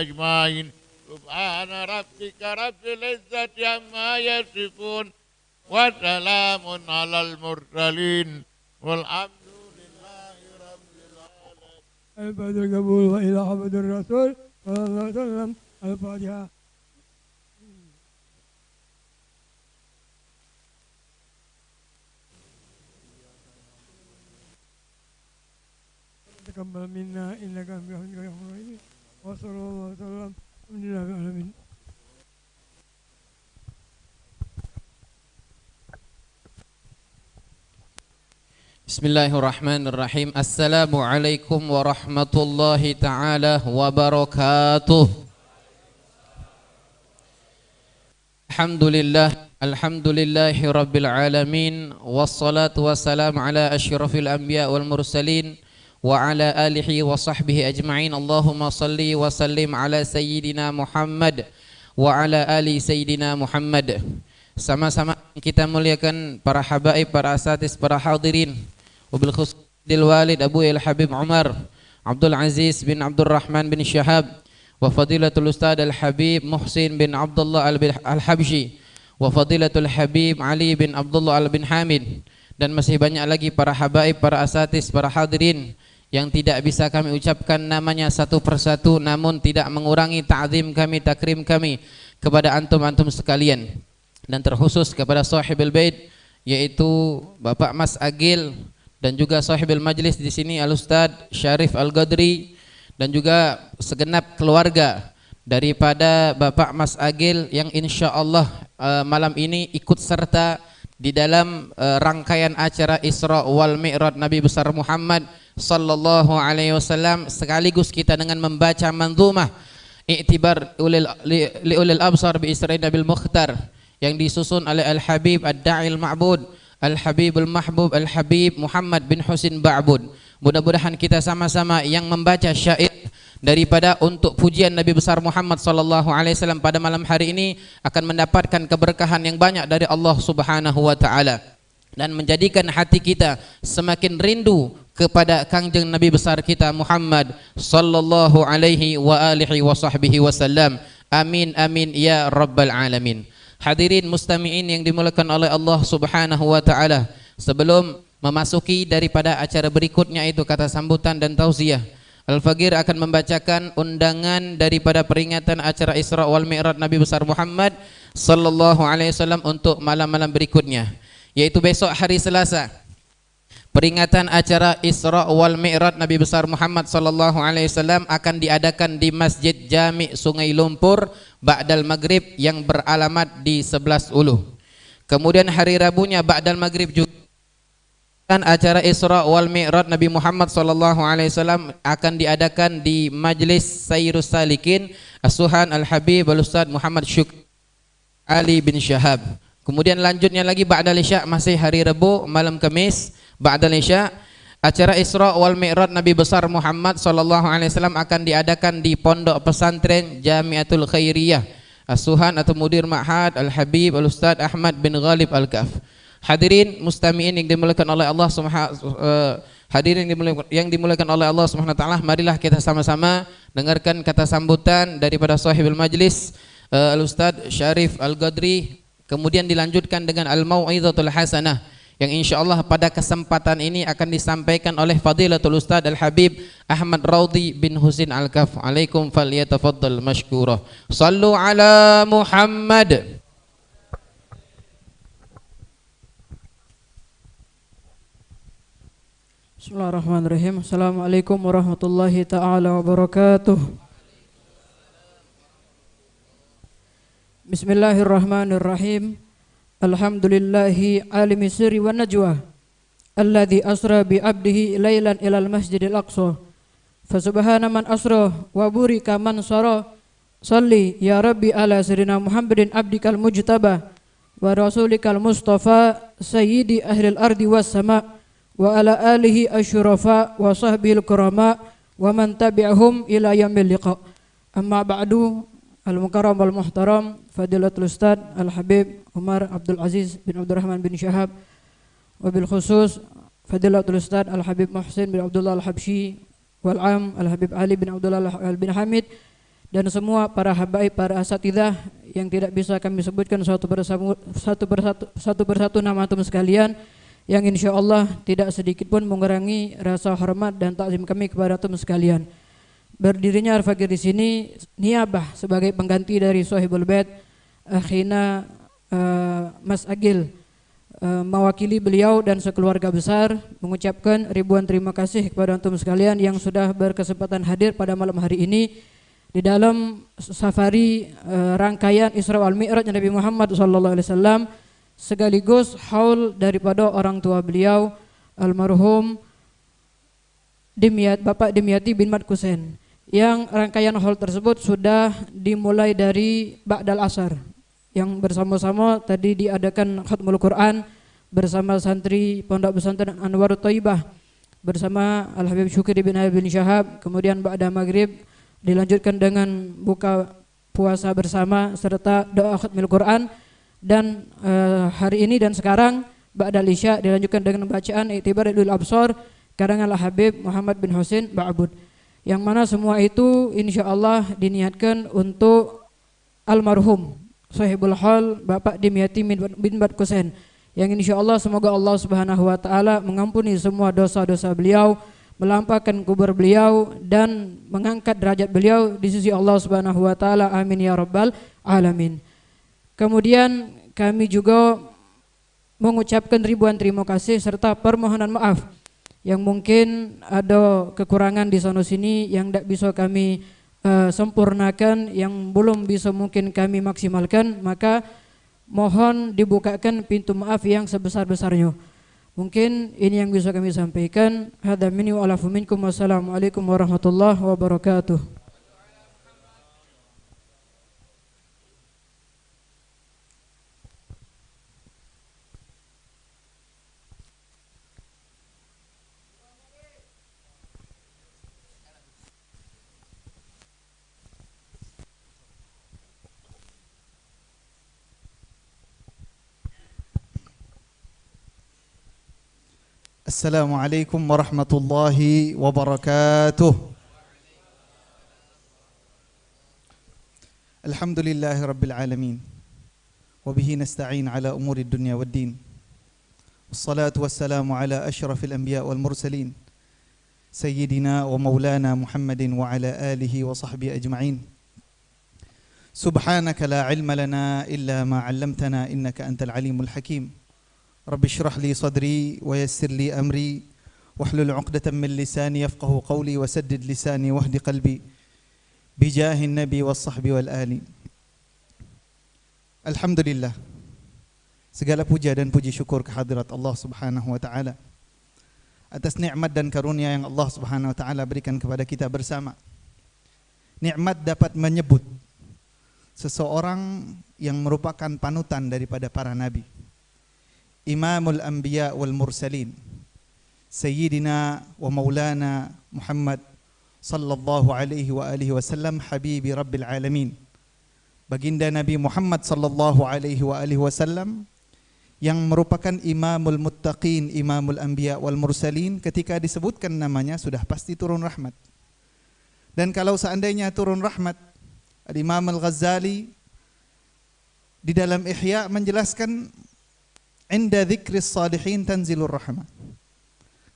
أجمعين. سبحان ربك رب العزة عما يصفون، وسلام على المرسلين والحمد لله رب العالمين. الفاتحة القبول وإلى حمد الرسول صلى الله عليه وسلم. الفاتحة. تقبل منا إنك أنت الرحيم وصلى الله وسلم الحمد لله رب العالمين. Bismillahirrahmanirrahim. Assalamualaikum warahmatullahi taala wabarakatuh. Alhamdulillahi rabbil alamin. Wassalatu wassalamu ala asyrafil anbiya wal mursalin wa ala alihi wa sahbihi ajma'in. Allahumma salli wa sallim ala sayyidina Muhammad wa ala ali sayyidina Muhammad. Sama-sama kita muliakan para habaib, para asatidz, para hadirin. Wabil khusus Dil Walid Abu El Habib Umar Abdul Aziz bin Abdul Rahman bin Syahab wa Fadilatul Ustad Al Habib Muhsin bin Abdullah Al Habsyi wa Fadilatul Habib Ali bin Abdullah Al bin Hamid, dan masih banyak lagi para habaib, para asatidz, para hadirin yang tidak bisa kami ucapkan namanya satu persatu, namun tidak mengurangi ta'zim kami, takrim kami kepada antum-antum sekalian, dan terkhusus kepada sahibul bait yaitu Bapak Mas Agil, dan juga sahibul majlis di sini Al-Ustad Syarif Al-Ghadri, dan juga segenap keluarga daripada Bapak Mas Agil yang insyaallah malam ini ikut serta di dalam rangkaian acara Isra wal Mi'raj Nabi besar Muhammad sallallahu alaihi wasallam, sekaligus kita dengan membaca manzumah i'tibar li ulil absar bi Isra'il Nabil Mukhtar yang disusun oleh Al-Habib Ad-Da'il Ma'bud Al-Habibul Mahbub Al-Habib Muhammad bin Husin Ba'bud. Mudah-mudahan kita sama-sama yang membaca syair daripada untuk pujian Nabi besar Muhammad sallallahu alaihi wasallam pada malam hari ini akan mendapatkan keberkahan yang banyak dari Allah Subhanahu wa taala, dan menjadikan hati kita semakin rindu kepada kangjeng Nabi besar kita Muhammad sallallahu alaihi wa alihi wa sahbihi wasallam. Amin amin ya rabbal alamin. Hadirin mustami'in yang dimuliakan oleh Allah Subhanahu wa taala, sebelum memasuki daripada acara berikutnya itu kata sambutan dan tausiah, Al-Faqir akan membacakan undangan daripada peringatan acara Isra wal Mi'raj Nabi besar Muhammad sallallahu alaihi wasallam untuk malam-malam berikutnya, yaitu besok hari Selasa. Peringatan acara Isra wal Mi'raj Nabi besar Muhammad sallallahu alaihi wasallam akan diadakan di Masjid Jami' Sungai Lumpur ba'dal maghrib yang beralamat di 11 Ulu. Kemudian hari Rabunya ba'dal maghrib juga acara Isra wal Mi'raj Nabi Muhammad sallallahu alaihi wasallam akan diadakan di Majlis Sayyirus Salikin Asuhan Al-Habib Al-Ustad Muhammad Syukri Ali bin Syahab. Kemudian lanjutnya lagi ba'dal Isya, masih hari Rabu malam Kamis ba'dal Isya, acara Isra wal Mi'raj Nabi besar Muhammad sallallahu alaihi wasallam akan diadakan di Pondok Pesantren Jamiatul Khairiyah Asuhan atau Mudir Ma'had Al-Habib Al-Ustad Ahmad bin Ghalib Al-Kaf. Hadirin mustami'in yang dimuliakan oleh Allah hadirin yang dimuliakan oleh Allah Subhanahu wa taala, marilah kita sama-sama dengarkan kata sambutan daripada sahibul majlis Al-Ustad Syarif Al-Ghadri, kemudian dilanjutkan dengan Al-Mau'izatul Hasanah yang insyaallah pada kesempatan ini akan disampaikan oleh Fadilatul Ustad Al-Habib Ahmad Raudi bin Husin Al-Kaf. Alaikum falyatafaddal mashkura. Sallu ala Muhammad. Bismillahirrahmanirrahim. Assalamualaikum warahmatullahi ta'ala wabarakatuh. Bismillahirrahmanirrahim. Alhamdulillahi alimi sirri wa najwa alladhi asra bi abdihi laylan ilal masjidil aqsa fa subhana man asra wa burika man sara salli ya rabbi ala sayyidina Muhammadin abdikal mujtaba wa rasulikal mustafa sayyidi ahlil ardi was sama wa ala alihi asyrafa wa sahbihil kurama wa man tabi'ahum ila yaumil liqa. Amma ba'du. Al-Mukarram wal-Muhtaram Fadilatul Ustad Al-Habib Umar Abdul Aziz bin Abdul Rahman bin Syahab, wabil khusus Fadilatul Ustad Al-Habib Muhsin bin Abdullah Al-Habsyi wal-Am Al-Habib Ali bin Abdullah Al bin Hamid, dan semua para habaib, para asatidzah yang tidak bisa kami sebutkan satu persatu nama antum sekalian, yang insya Allah tidak sedikit pun mengurangi rasa hormat dan takzim kami kepada antum sekalian. Berdirinya Al-Fakir di sini niabah sebagai pengganti dari Sohibul Bait akhina Mas Agil, mewakili beliau dan sekeluarga besar mengucapkan ribuan terima kasih kepada antum sekalian yang sudah berkesempatan hadir pada malam hari ini di dalam safari rangkaian Isra wal Mi'raj Nabi Muhammad SAW, sekaligus haul daripada orang tua beliau almarhum Bapak Dimyati bin Mat Kusen, yang rangkaian haul tersebut sudah dimulai dari Ba'dal Asar, yang bersama-sama tadi diadakan khatmul Quran bersama santri Pondok Pesantren Anwarut Thaibah bersama Al-Habib Syukri bin Habib bin Syahab, kemudian ba'da maghrib dilanjutkan dengan buka puasa bersama serta doa khatmul Quran, dan hari ini dan sekarang ba'da isya dilanjutkan dengan bacaan I'tibar Idul Absar karangan Al-Habib Muhammad bin Husin Ba'bud, yang mana semua itu insyaallah diniatkan untuk almarhum Sahibul Hal Bapak Dimyati bin Mat Kusen, yang insyaallah semoga Allah Subhanahu wa taala mengampuni semua dosa-dosa beliau, melampaukan kubur beliau dan mengangkat derajat beliau di sisi Allah Subhanahu wa taala, amin ya rabbal alamin. Kemudian kami juga mengucapkan ribuan terima kasih serta permohonan maaf yang mungkin ada kekurangan di sana sini yang tidak bisa kami sempurnakan, yang belum bisa mungkin kami maksimalkan, maka mohon dibukakan pintu maaf yang sebesar-besarnya. Mungkin ini yang bisa kami sampaikan. Hadza minni wa alafu minkum. Wassalamualaikum warahmatullahi wabarakatuh. Assalamualaikum warahmatullahi wabarakatuh. Alhamdulillahi rabbil alamin. Wabihi nasta'in ala umuri dunya waddin. Wassalatu wassalamu ala ashrafil anbiya wal mursalin, Sayyidina wa maulana Muhammadin wa ala alihi wa sahbihi ajma'in. Subhanaka la ilma lana illa ma 'allamtana innaka antal alimul hakim. Rabbi shrah li sadri wa yassir li amri wahlul 'uqdatam min lisani yafqahu qawli wa saddid lisani wahdi qalbi bijahin nabi was sahbi wal ali. Alhamdulillah, segala puja dan puji syukur kehadirat Allah Subhanahu wa taala atas nikmat dan karunia yang Allah Subhanahu wa taala berikan kepada kita bersama. Nikmat dapat menyebut seseorang yang merupakan panutan daripada para nabi, Imamul Anbiya wal Mursalin, Sayyidina wa Maulana Muhammad sallallahu alaihi wa alihi wasallam, Habibi Rabbil Alamin. Baginda Nabi Muhammad sallallahu alaihi wa alihi wasallam yang merupakan Imamul Muttaqin, Imamul Anbiya wal Mursalin, ketika disebutkan namanya sudah pasti turun rahmat. Dan kalau seandainya turun rahmat, Al-Imam Al-Ghazali di dalam Ihya menjelaskan inda dzikris salihin tanzilur rahmah.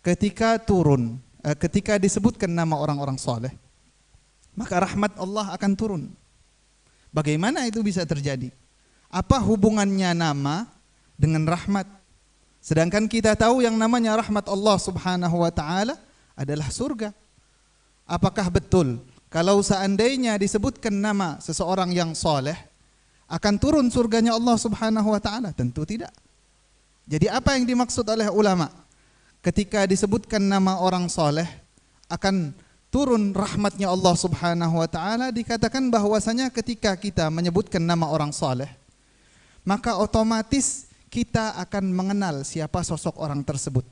Ketika disebutkan nama orang-orang saleh, maka rahmat Allah akan turun. Bagaimana itu bisa terjadi? Apa hubungannya nama dengan rahmat? Sedangkan kita tahu yang namanya rahmat Allah Subhanahu wa taala adalah surga. Apakah betul kalau seandainya disebutkan nama seseorang yang saleh akan turun surganya Allah Subhanahu wa taala? Tentu tidak. Jadi apa yang dimaksud oleh ulama ketika disebutkan nama orang saleh akan turun rahmatnya Allah Subhanahu wa taala? Dikatakan bahwasanya ketika kita menyebutkan nama orang saleh, maka otomatis kita akan mengenal siapa sosok orang tersebut.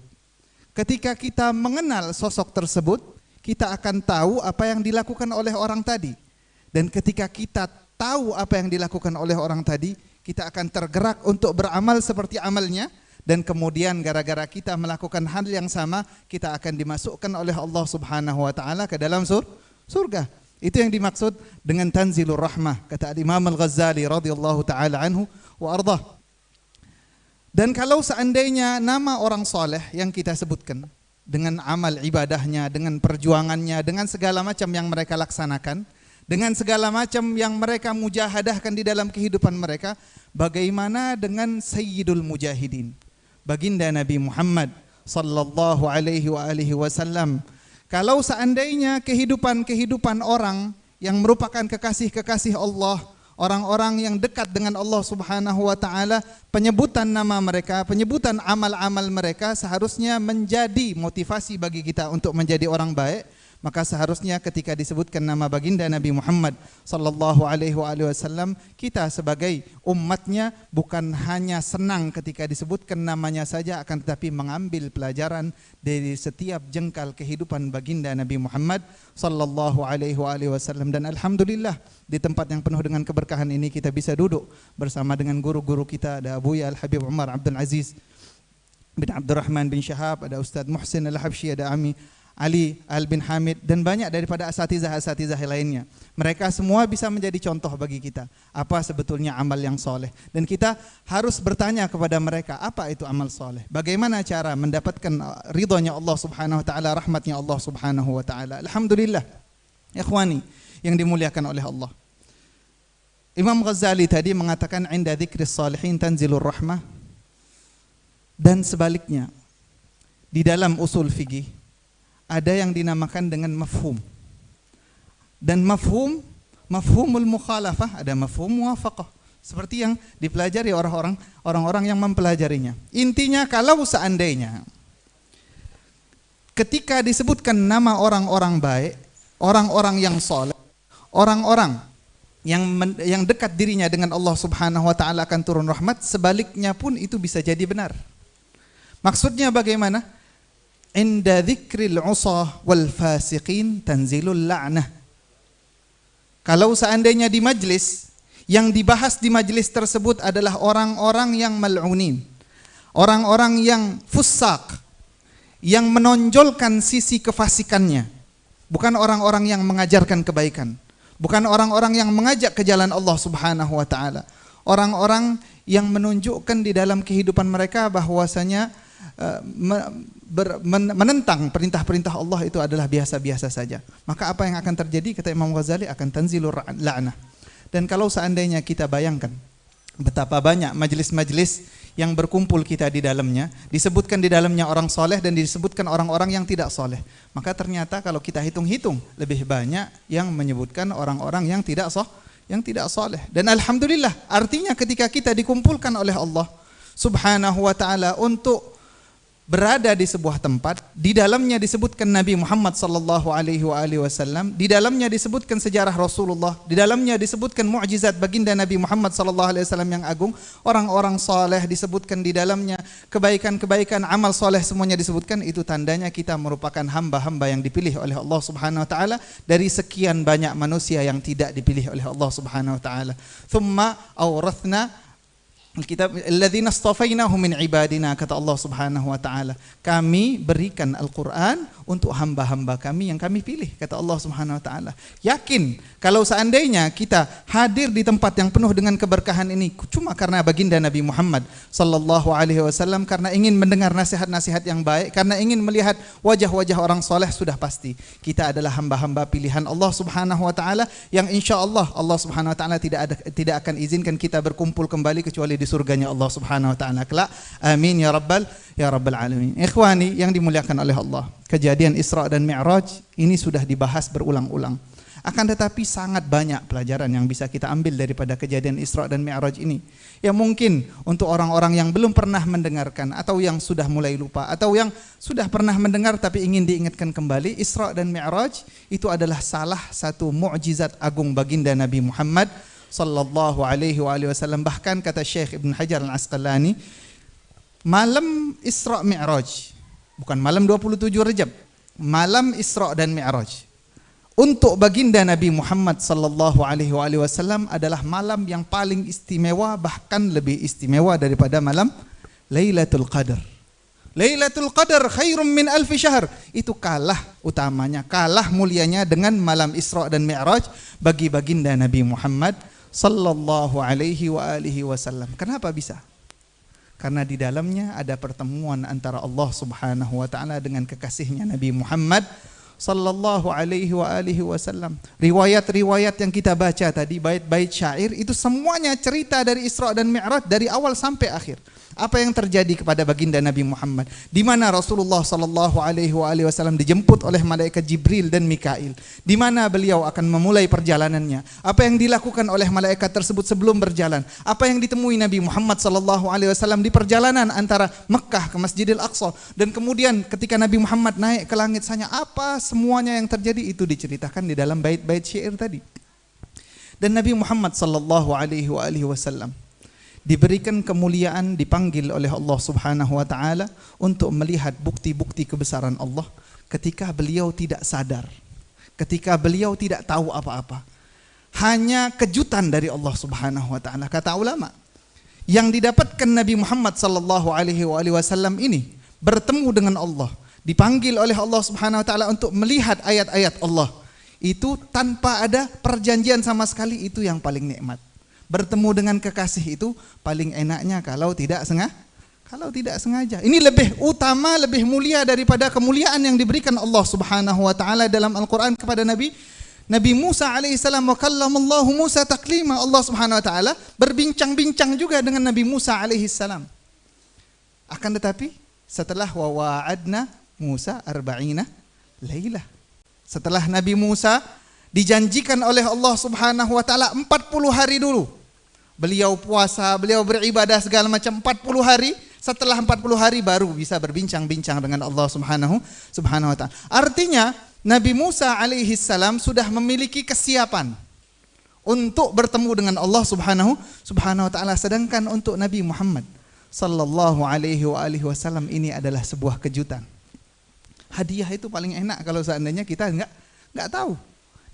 Ketika kita mengenal sosok tersebut, kita akan tahu apa yang dilakukan oleh orang tadi. Dan ketika kita tahu apa yang dilakukan oleh orang tadi, kita akan tergerak untuk beramal seperti amalnya. Dan kemudian gara-gara kita melakukan hal yang sama, kita akan dimasukkan oleh Allah Subhanahu wa taala ke dalam surga. Itu yang dimaksud dengan tanzilur rahmah, kata Imam Al-Ghazali radhiyallahu taala anhu wa ardhah. Dan kalau seandainya nama orang soleh yang kita sebutkan dengan amal ibadahnya, dengan perjuangannya, dengan segala macam yang mereka laksanakan, dengan segala macam yang mereka mujahadahkan di dalam kehidupan mereka, bagaimana dengan Sayyidul Mujahidin, baginda Nabi Muhammad sallallahu alaihi wasallam. Kalau seandainya kehidupan orang yang merupakan kekasih-kekasih Allah, orang-orang yang dekat dengan Allah Subhanahu wa taala, penyebutan nama mereka, penyebutan amal-amal mereka seharusnya menjadi motivasi bagi kita untuk menjadi orang baik. Maka seharusnya ketika disebutkan nama baginda Nabi Muhammad sallallahu alaihi wasallam, kita sebagai umatnya bukan hanya senang ketika disebutkan namanya saja, akan tetapi mengambil pelajaran dari setiap jengkal kehidupan baginda Nabi Muhammad sallallahu alaihi wasallam. Dan alhamdulillah di tempat yang penuh dengan keberkahan ini kita bisa duduk bersama dengan guru-guru kita. Ada Abuya Al-Habib Umar Abdul Aziz bin Abdurrahman bin Syahab, ada Ustaz Muhsin Al-Habsyi, ada Ami Ali Al-Bin Hamid, dan banyak daripada asatizah-asatizah lainnya. Mereka semua bisa menjadi contoh bagi kita apa sebetulnya amal yang soleh. Dan kita harus bertanya kepada mereka, apa itu amal soleh? Bagaimana cara mendapatkan ridhonya Allah Subhanahu wa taala, rahmatnya Allah Subhanahu wa taala. Alhamdulillah, ikhwani yang dimuliakan oleh Allah. Imam Ghazali tadi mengatakan inda dzikris salihin tanzilur rahmah, dan sebaliknya di dalam usul fikih ada yang dinamakan dengan mafhum. Dan mafhumul mukhalafah, ada mafhum muwafaqah, seperti yang dipelajari orang-orang yang mempelajarinya. Intinya kalau seandainya ketika disebutkan nama orang-orang baik, orang-orang yang saleh, orang-orang yang dekat dirinya dengan Allah Subhanahu wa taala akan turun rahmat, sebaliknya pun itu bisa jadi benar. Maksudnya bagaimana? Inda dzikril usah wal fasiqin tanzilul la'nah. Kalau seandainya di majlis yang dibahas di majlis tersebut adalah orang-orang yang mal'unin, orang-orang yang fusaq, yang menonjolkan sisi kefasikannya, bukan orang-orang yang mengajarkan kebaikan, bukan orang-orang yang mengajak ke jalan Allah Subhanahu wa taala, orang-orang yang menunjukkan di dalam kehidupan mereka bahwasanya menentang perintah-perintah Allah itu adalah biasa-biasa saja. Maka apa yang akan terjadi, kata Imam Ghazali, akan tanzilur la'nah. Dan kalau seandainya kita bayangkan betapa banyak majlis-majlis yang berkumpul kita di dalamnya, disebutkan di dalamnya orang soleh dan disebutkan orang-orang yang tidak soleh, maka ternyata kalau kita hitung-hitung lebih banyak yang menyebutkan orang-orang yang tidak soleh. Dan alhamdulillah, artinya ketika kita dikumpulkan oleh Allah Subhanahu wa taala untuk berada di sebuah tempat, di dalamnya disebutkan Nabi Muhammad sallallahu alaihi wasallam, di dalamnya disebutkan sejarah Rasulullah, di dalamnya disebutkan mukjizat baginda Nabi Muhammad sallallahu alaihi wasallam yang agung, orang-orang saleh disebutkan di dalamnya, kebaikan-kebaikan, amal saleh semuanya disebutkan. Itu tandanya kita merupakan hamba-hamba yang dipilih oleh Allah Subhanahu wa taala dari sekian banyak manusia yang tidak dipilih oleh Allah Subhanahu wa taala. Tsumma awrathna Alkitab alladzina istafainahu min ibadina, kata Allah Subhanahu wa taala, kami berikan Al-Qur'an untuk hamba-hamba kami yang kami pilih, kata Allah Subhanahu wa taala. Yakin kalau seandainya kita hadir di tempat yang penuh dengan keberkahan ini cuma karena baginda Nabi Muhammad sallallahu alaihi wasallam, karena ingin mendengar nasihat-nasihat yang baik, karena ingin melihat wajah-wajah orang soleh, sudah pasti kita adalah hamba-hamba pilihan Allah Subhanahu wa taala yang insyaallah Allah Subhanahu wa taala tidak akan izinkan kita berkumpul kembali kecuali di surganya Allah Subhanahu wa taala kelak. Amin ya rabbal alamin. Ikhwani yang dimuliakan oleh Allah, kejadian Isra dan Mi'raj ini sudah dibahas berulang-ulang. Akan tetapi sangat banyak pelajaran yang bisa kita ambil daripada kejadian Isra dan Mi'raj ini. Ya mungkin untuk orang-orang yang belum pernah mendengarkan, atau yang sudah mulai lupa, atau yang sudah pernah mendengar tapi ingin diingatkan kembali, Isra dan Mi'raj itu adalah salah satu mukjizat agung baginda Nabi Muhammad sallallahu alaihi wasallam. Bahkan kata Syekh Ibn Hajar Al-Asqalani, malam Isra Mi'raj, bukan malam 27 Rajab, malam Isra dan Mi'raj untuk baginda Nabi Muhammad sallallahu alaihi wasallam adalah malam yang paling istimewa, bahkan lebih istimewa daripada malam Lailatul Qadar. Lailatul Qadar khairum min alfi syahr. Itu kalah utamanya, kalah mulianya dengan malam Isra dan Mi'raj bagi baginda Nabi Muhammad sallallahu alaihi wa alihi wasallam. Kenapa bisa? Karena di dalamnya ada pertemuan antara Allah Subhanahu wa taala dengan kekasihnya Nabi Muhammad sallallahu alaihi wa alihi wasallam. Riwayat-riwayat yang kita baca tadi, bait-bait syair itu semuanya cerita dari Isra dan Mi'raj dari awal sampai akhir. Apa yang terjadi kepada baginda Nabi Muhammad? Di mana Rasulullah sallallahu alaihi wasallam dijemput oleh malaikat Jibril dan Mikail? Di mana beliau akan memulai perjalanannya? Apa yang dilakukan oleh malaikat tersebut sebelum berjalan? Apa yang ditemui Nabi Muhammad sallallahu alaihi wasallam di perjalanan antara Mekah ke Masjidil Aqsa? Dan kemudian ketika Nabi Muhammad naik ke langit sana, apa semuanya yang terjadi itu diceritakan di dalam bait-bait syair tadi. Dan Nabi Muhammad sallallahu alaihi wasallam diberikan kemuliaan, dipanggil oleh Allah Subhanahu wa taala untuk melihat bukti-bukti kebesaran Allah ketika beliau tidak sadar, ketika beliau tidak tahu apa-apa. Hanya kejutan dari Allah Subhanahu wa taala. Kata ulama, yang didapatkan Nabi Muhammad sallallahu alaihi wasallam ini bertemu dengan Allah, dipanggil oleh Allah Subhanahu wa taala untuk melihat ayat-ayat Allah. Itu tanpa ada perjanjian sama sekali, itu yang paling nikmat. Bertemu dengan kekasih itu paling enaknya kalau tidak sengaja. Ini lebih utama, lebih mulia daripada kemuliaan yang diberikan Allah Subhanahu wa taala dalam Al-Qur'an kepada Nabi Musa alaihissalam. Wa kallamallahu Musa taklima. Allah Subhanahu wa taala berbincang-bincang juga dengan Nabi Musa alaihissalam. Akan tetapi setelah wa wa'adna Musa arba'ina lailah. Setelah Nabi Musa dijanjikan oleh Allah Subhanahu wa taala 40 hari dulu. Beliau puasa, beliau beribadah segala macam 40 hari. Setelah 40 hari baru bisa berbincang-bincang dengan Allah Subhanahu wa taala. Artinya Nabi Musa alaihi salam sudah memiliki kesiapan untuk bertemu dengan Allah Subhanahu wa taala, sedangkan untuk Nabi Muhammad sallallahu alaihi wasallam ini adalah sebuah kejutan. Hadiah itu paling enak kalau seandainya kita enggak tahu.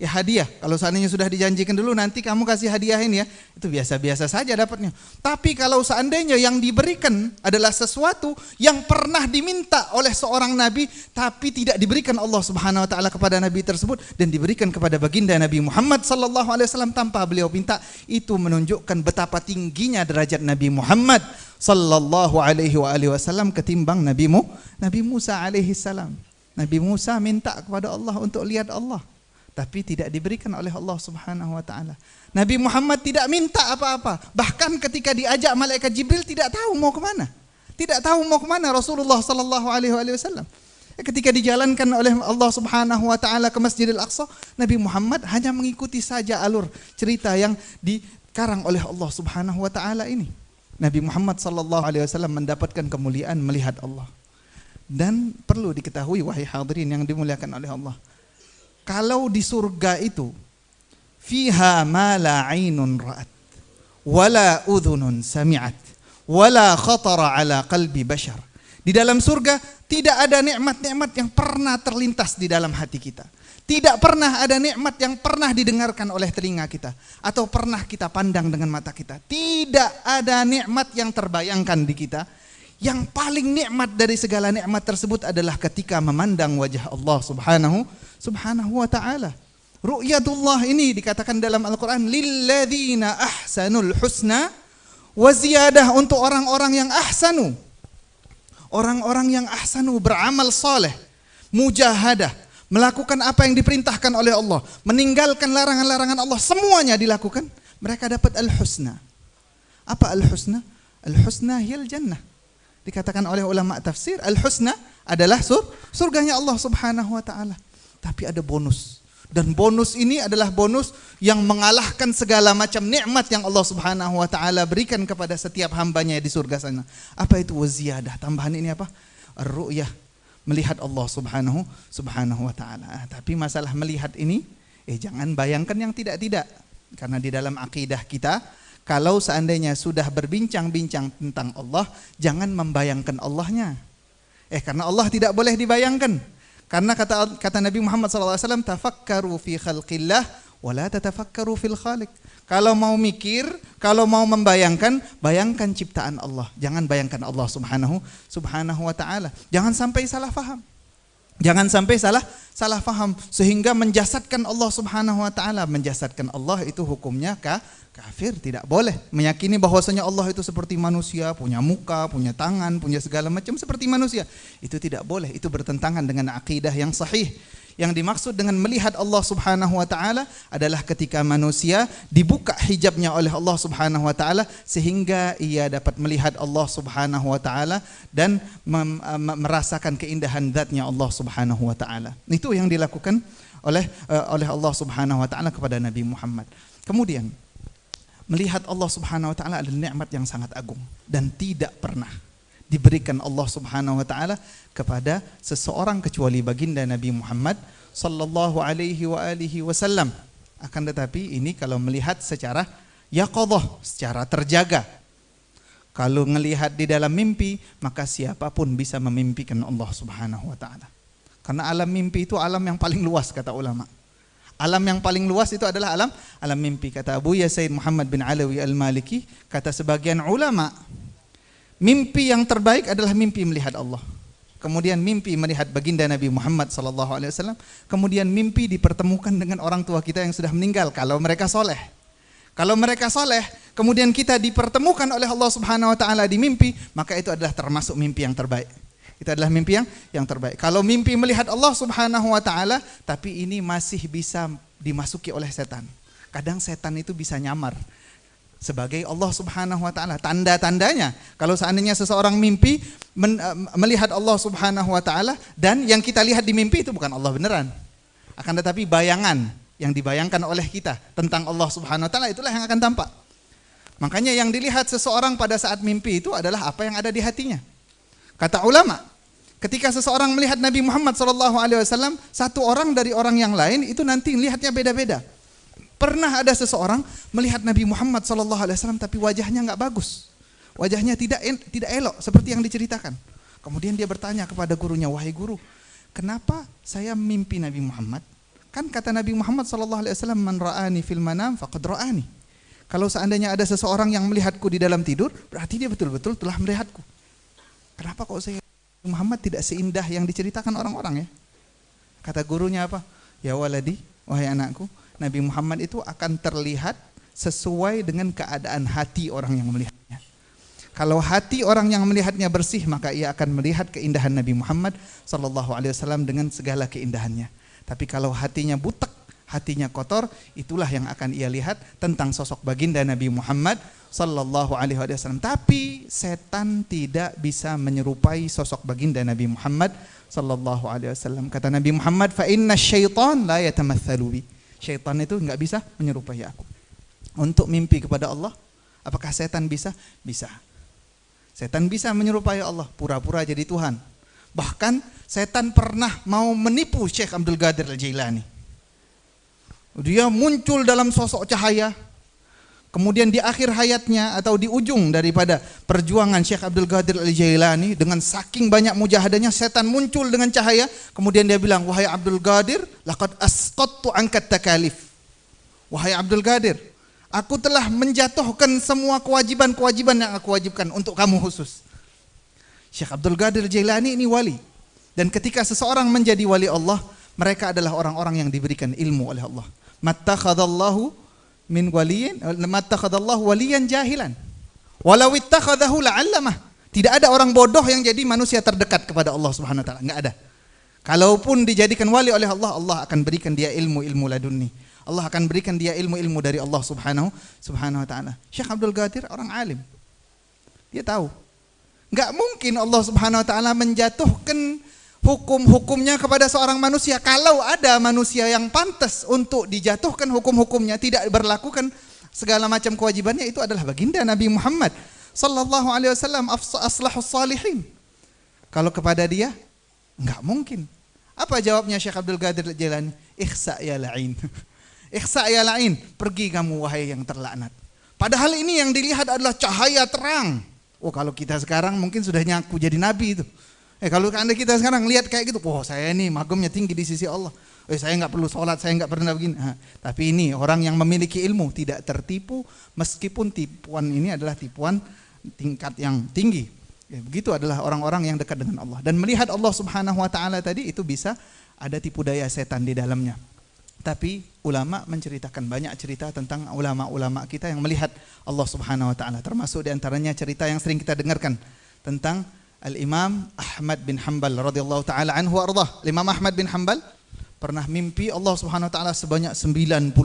Ya hadiah, kalau seandainya sudah dijanjikan dulu nanti kamu kasih hadiah ini ya, itu biasa-biasa saja dapatnya. Tapi kalau seandainya yang diberikan adalah sesuatu yang pernah diminta oleh seorang nabi tapi tidak diberikan Allah Subhanahu wa taala kepada nabi tersebut dan diberikan kepada baginda Nabi Muhammad sallallahu alaihi wasallam tanpa beliau minta, itu menunjukkan betapa tingginya derajat Nabi Muhammad sallallahu alaihi wasallam ketimbang Nabi Musa alaihi salam. Nabi Musa minta kepada Allah untuk lihat Allah, tapi tidak diberikan oleh Allah Subhanahu wa taala. Nabi Muhammad tidak minta apa-apa. Bahkan ketika diajak malaikat Jibril tidak tahu mau kemana. Tidak tahu mau kemana Rasulullah sallallahu alaihi wasallam. Ketika dijalankan oleh Allah Subhanahu wa taala ke Masjidil Aqsa, Nabi Muhammad hanya mengikuti saja alur cerita yang dikarang oleh Allah Subhanahu wa taala ini. Nabi Muhammad sallallahu alaihi wasallam mendapatkan kemuliaan melihat Allah. Dan perlu diketahui wahai hadirin yang dimuliakan oleh Allah, kalau di surga itu fiha ma la 'ainun ra'at wala udhunun sami'at wala khatara ala qalbi bashar. Di dalam surga tidak ada nikmat-nikmat yang pernah terlintas di dalam hati kita. Tidak pernah ada nikmat yang pernah didengarkan oleh telinga kita atau pernah kita pandang dengan mata kita. Tidak ada nikmat yang terbayangkan di kita. Yang paling nikmat dari segala nikmat tersebut adalah ketika memandang wajah Allah Subhanahu wa ta'ala. Ru'yatullah ini dikatakan dalam Al-Quran, lilladzina ahsanul husna wa ziyadah, untuk orang-orang yang ahsanu. Orang-orang yang ahsanu beramal saleh, mujahadah, melakukan apa yang diperintahkan oleh Allah, meninggalkan larangan-larangan Allah, semuanya dilakukan, mereka dapat al-husna. Apa al-husna? Al-husna hiyal jannah. Dikatakan oleh ulama tafsir, al-husna adalah surganya Allah Subhanahu wa ta'ala. Tapi ada bonus. Dan bonus ini adalah bonus yang mengalahkan segala macam nikmat yang Allah Subhanahu wa ta'ala berikan kepada setiap hambanya di surga sana. Apa itu waziyadah? Tambahan ini apa? Ar-ru'yah, melihat Allah Subhanahu wa ta'ala. Tapi masalah melihat ini, jangan bayangkan yang tidak-tidak. Karena di dalam akidah kita, kalau seandainya sudah berbincang-bincang tentang Allah, jangan membayangkan Allahnya. Karena Allah tidak boleh dibayangkan. Karena kata Nabi Muhammad SAW, tafakkaru fi khalqillah wala tatafakkaru fil khaliq. Kalau mau mikir, kalau mau membayangkan, bayangkan ciptaan Allah. Jangan bayangkan Allah subhanahu wa ta'ala. Jangan sampai salah faham. Jangan sampai salah faham sehingga menjasadkan Allah subhanahu wa ta'ala. Menjasadkan Allah itu hukumnya kafir. Tidak boleh meyakini bahwasanya Allah itu seperti manusia, punya muka, punya tangan, punya segala macam seperti manusia. Itu tidak boleh, itu bertentangan dengan akidah yang sahih. Yang dimaksud dengan melihat Allah subhanahu wa ta'ala adalah ketika manusia dibuka hijabnya oleh Allah subhanahu wa ta'ala sehingga ia dapat melihat Allah subhanahu wa ta'ala dan merasakan keindahan zatnya Allah subhanahu wa ta'ala. Itu yang dilakukan oleh Allah subhanahu wa ta'ala kepada Nabi Muhammad. Kemudian melihat Allah subhanahu wa ta'ala adalah nikmat yang sangat agung dan tidak pernah diberikan Allah subhanahu wa ta'ala kepada seseorang kecuali baginda Nabi Muhammad sallallahu alaihi wa alihi wasallam. Akan tetapi ini kalau melihat secara yaqadhah, secara terjaga. Kalau melihat di dalam mimpi, maka siapapun bisa memimpikan Allah subhanahu wa ta'ala. Karena alam mimpi itu alam yang paling luas kata ulama. Alam yang paling luas itu adalah alam mimpi. Kata Abu Said Muhammad bin Alawi al-Maliki, kata sebagian ulama, mimpi yang terbaik adalah mimpi melihat Allah. Kemudian mimpi melihat baginda Nabi Muhammad SAW. Kemudian mimpi dipertemukan dengan orang tua kita yang sudah meninggal kalau mereka soleh. Kalau mereka soleh, kemudian kita dipertemukan oleh Allah Subhanahu Wa Taala di mimpi, maka itu adalah termasuk mimpi yang terbaik. Itu adalah mimpi yang terbaik. Kalau mimpi melihat Allah Subhanahu Wa Taala, tapi ini masih bisa dimasuki oleh setan. Kadang setan itu bisa nyamar sebagai Allah Subhanahu wa ta'ala. Tanda-tandanya kalau seandainya seseorang mimpi melihat Allah Subhanahu wa ta'ala dan yang kita lihat di mimpi itu bukan Allah beneran. Akan tetapi bayangan yang dibayangkan oleh kita tentang Allah Subhanahu wa ta'ala itulah yang akan tampak. Makanya yang dilihat seseorang pada saat mimpi itu adalah apa yang ada di hatinya. Kata ulama, ketika seseorang melihat Nabi Muhammad SAW, satu orang dari orang yang lain itu nanti lihatnya beda-beda. Pernah ada seseorang melihat Nabi Muhammad SAW tapi wajahnya nggak bagus, wajahnya tidak elok seperti yang diceritakan. Kemudian dia bertanya kepada gurunya, wahai guru, kenapa saya mimpi Nabi Muhammad? Kan kata Nabi Muhammad SAW, man ra'ani fil manam faqad ra'ani. Kalau seandainya ada seseorang yang melihatku di dalam tidur, berarti dia betul-betul telah melihatku. Kenapa kok saya Muhammad tidak seindah yang diceritakan orang-orang ya? Kata gurunya apa? Ya waladi, wahai anakku, Nabi Muhammad itu akan terlihat sesuai dengan keadaan hati orang yang melihatnya. Kalau hati orang yang melihatnya bersih, maka ia akan melihat keindahan Nabi Muhammad SAW dengan segala keindahannya. Tapi kalau hatinya butek, hatinya kotor, itulah yang akan ia lihat tentang sosok baginda Nabi Muhammad SAW. Tapi setan tidak bisa menyerupai sosok baginda Nabi Muhammad SAW. Kata Nabi Muhammad, fa inna syaitan la yatamatsalu bi. Syaitan itu enggak bisa menyerupai aku. Untuk mimpi kepada Allah, apakah setan bisa? Bisa. Setan bisa menyerupai Allah, pura-pura jadi Tuhan. Bahkan setan pernah mau menipu Syekh Abdul Qadir Al-Jailani. Dia muncul dalam sosok cahaya. Kemudian di akhir hayatnya atau di ujung daripada perjuangan Syekh Abdul Qadir Al-Jailani, dengan saking banyak mujahadahnya, setan muncul dengan cahaya. Kemudian dia bilang, wahai Abdul Qadir, laqad asqattu ankat takalif. Wahai Abdul Qadir, aku telah menjatuhkan semua kewajiban-kewajiban yang aku wajibkan untuk kamu khusus. Syekh Abdul Qadir Al-Jailani ini wali. Dan ketika seseorang menjadi wali Allah, mereka adalah orang-orang yang diberikan ilmu oleh Allah. Mattakhadallahu min waliyin, mattakhadallahu waliyan jahilan. Walau ittakhadahu la'allamah. Tidak ada orang bodoh yang jadi manusia terdekat kepada Allah Subhanahu wa taala, enggak ada. Kalaupun dijadikan wali oleh Allah, Allah akan berikan dia ilmu-ilmu ladunni. Allah akan berikan dia ilmu-ilmu dari Allah Subhanahu wa taala. Syekh Abdul Qadir orang alim. Dia tahu. Enggak mungkin Allah Subhanahu wa taala menjatuhkan hukum-hukumnya kepada seorang manusia. Kalau ada manusia yang pantas untuk dijatuhkan hukum-hukumnya, tidak berlakukan segala macam kewajibannya, itu adalah baginda Nabi Muhammad sallallahu alaihi wasallam, aslahus salihin. Kalau kepada dia enggak mungkin. Apa jawabnya Syekh Abdul Qadir Al-Jailani? Ikhsa ya la'in. Ikhsa ya la'in, pergi kamu wahai yang terlaknat. Padahal ini yang dilihat adalah cahaya terang. Oh, kalau kita sekarang mungkin sudah nyaku jadi nabi itu. Kalau anda kita sekarang lihat kayak gitu, wah saya ini magamnya tinggi di sisi Allah. Saya nggak perlu sholat, saya nggak pernah begini. Tapi ini orang yang memiliki ilmu tidak tertipu meskipun tipuan ini adalah tipuan tingkat yang tinggi. Begitu adalah orang-orang yang dekat dengan Allah dan melihat Allah Subhanahu wa taala tadi itu bisa ada tipu daya setan di dalamnya. Tapi ulama menceritakan banyak cerita tentang ulama-ulama kita yang melihat Allah Subhanahu wa taala, termasuk di antaranya cerita yang sering kita dengarkan tentang Al-Imam Ahmad bin Hanbal radhiyallahu taala anhu ardah. Imam Ahmad bin Hanbal pernah mimpi Allah Subhanahu wa taala sebanyak 99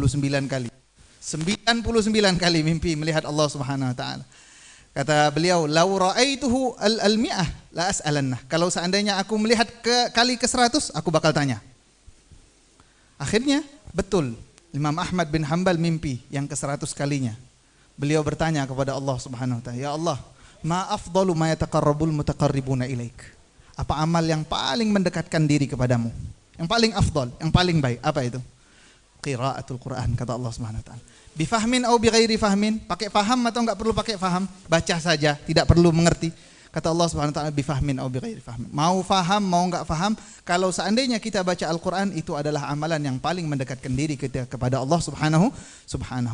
kali. 99 kali mimpi melihat Allah Subhanahu wa taala. Kata beliau, "Lau ra'aituhu al-mi'ah la as'alanna." Kalau seandainya aku melihat kali ke-100, aku bakal tanya. Akhirnya betul, Imam Ahmad bin Hanbal mimpi yang ke-100 kalinya. Beliau bertanya kepada Allah Subhanahu wa taala, "Ya Allah, ma afdalu ma yataqarrabul mutaqarribuna ilaik?" Apa amal yang paling mendekatkan diri kepadamu? Yang paling afdal, yang paling baik, apa itu? Qiraatul Quran, kata Allah Subhanahu wa taala. Bifahmin atau bighairi fahmin, pakai faham atau enggak perlu pakai faham, baca saja, tidak perlu mengerti. Kata Allah Subhanahu wa taala, bifahmin atau bighairi fahmin. Mau faham, mau enggak faham, kalau seandainya kita baca Al-Qur'an, itu adalah amalan yang paling mendekatkan diri kita kepada Allah Subhanahu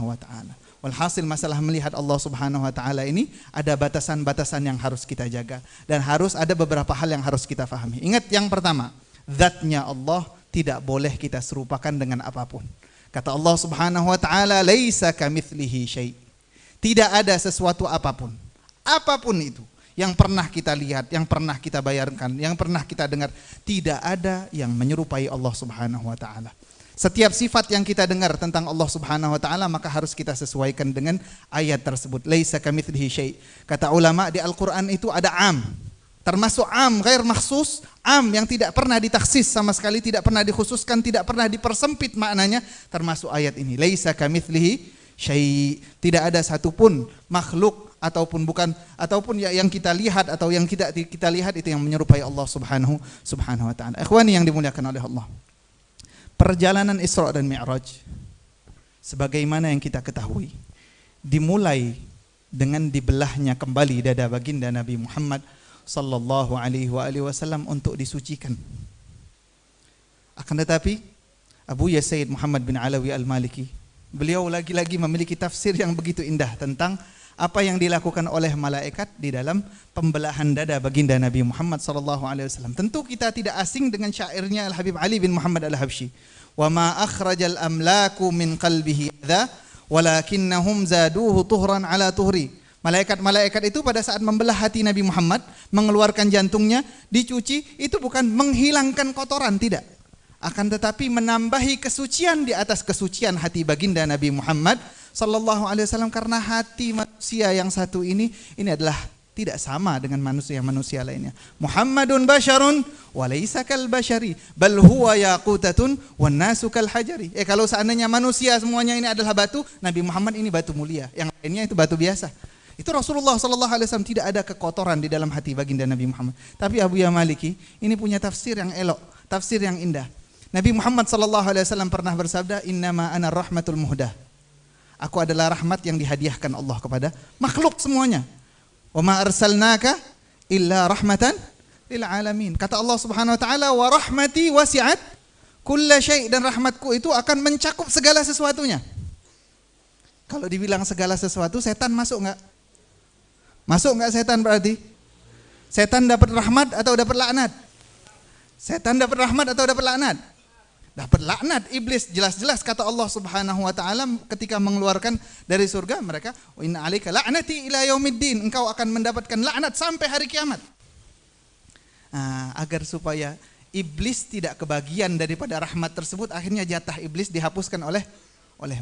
wa taala. Walhasil masalah melihat Allah Subhanahu wa taala ini ada batasan-batasan yang harus kita jaga dan harus ada beberapa hal yang harus kita fahami. Ingat yang pertama, zatnya Allah tidak boleh kita serupakan dengan apapun. Kata Allah Subhanahu wa taala, "Laisa kamitslihi syai'." Tidak ada sesuatu apapun. Apapun itu yang pernah kita lihat, yang pernah kita bayangkan, yang pernah kita dengar, tidak ada yang menyerupai Allah Subhanahu wa taala. Setiap sifat yang kita dengar tentang Allah Subhanahu wa taala maka harus kita sesuaikan dengan ayat tersebut. Laisa kamitslihi syai'. Kata ulama di Al-Qur'an itu ada am. Termasuk am ghair makhsus, am yang tidak pernah ditaksis sama sekali, tidak pernah dikhususkan, tidak pernah dipersempit maknanya, termasuk ayat ini. Laisa kamitslihi syai'. Tidak ada satupun makhluk ataupun yang kita lihat atau yang kita lihat itu yang menyerupai Allah Subhanahu wa taala. Ikhwani yang dimuliakan oleh Allah. Perjalanan Isra dan Mi'raj sebagaimana yang kita ketahui dimulai dengan dibelahnya kembali dada baginda Nabi Muhammad sallallahu alaihi wasallam untuk disucikan. Akan tetapi Abu Yasaid Muhammad bin Alawi Al-Maliki, beliau lagi-lagi memiliki tafsir yang begitu indah tentang apa yang dilakukan oleh malaikat di dalam pembelahan dada baginda Nabi Muhammad sallallahu alaihi wasallam. Tentu kita tidak asing dengan syairnya Al-Habib Ali bin Muhammad Al-Habsyi. Wa ma akhrajal amlaku min qalbihi adza walakinnahum zaduhu tuhran ala tuhri. Malaikat-malaikat itu pada saat membelah hati Nabi Muhammad, mengeluarkan jantungnya, dicuci, itu bukan menghilangkan kotoran, tidak. Akan tetapi menambahi kesucian di atas kesucian hati baginda Nabi Muhammad sallallahu alaihi wasallam, karena hati manusia yang satu ini adalah tidak sama dengan manusia-manusia lainnya. Muhammadun basyarun wa laisa kal basyari bal huwa yaqutatun wan nasu kal hajari. Kalau seandainya manusia semuanya ini adalah batu, Nabi Muhammad ini batu mulia, yang lainnya itu batu biasa. Itu Rasulullah sallallahu alaihi wasallam, tidak ada kekotoran di dalam hati baginda Nabi Muhammad. Tapi Abu Ya Maliki ini punya tafsir yang elok, tafsir yang indah. Nabi Muhammad sallallahu alaihi wasallam pernah bersabda, "Innama ana rahmatul muhdah." Aku adalah rahmat yang dihadiahkan Allah kepada makhluk semuanya. "Wa ma arsalnaka illa rahmatan lil alamin." Kata Allah Subhanahu wa taala, "Wa rahmati wasi'at kulla syai'." Dan rahmatku itu akan mencakup segala sesuatunya. Kalau dibilang segala sesuatu, setan masuk enggak? Masuk enggak setan berarti? Setan dapat rahmat atau dapat laknat? Setan dapat rahmat atau dapat laknat? Dapat laknat. Iblis jelas-jelas kata Allah Subhanahu wa taala ketika mengeluarkan dari surga mereka, "Wa inna 'alaika la'nati ila yaumiddin." Engkau akan mendapatkan laknat sampai hari kiamat. Agar supaya iblis tidak kebagian daripada rahmat tersebut, akhirnya jatah iblis dihapuskan oleh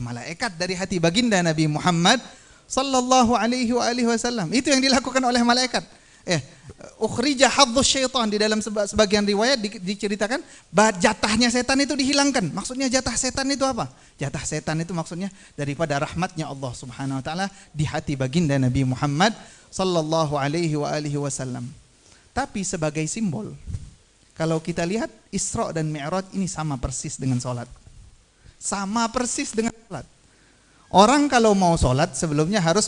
malaikat dari hati baginda Nabi Muhammad sallallahu alaihi wasallam. Itu yang dilakukan oleh malaikat. Ukhrija hadzus syaitan, di dalam sebagian riwayat diceritakan jatahnya setan itu dihilangkan. Maksudnya jatah setan itu apa? Jatah setan itu maksudnya daripada rahmatnya Allah Subhanahu wa taala di hati baginda Nabi Muhammad sallallahu alaihi wasallam. Tapi sebagai simbol, kalau kita lihat Isra dan Mi'raj ini sama persis dengan salat. Sama persis dengan salat. Orang kalau mau sholat sebelumnya harus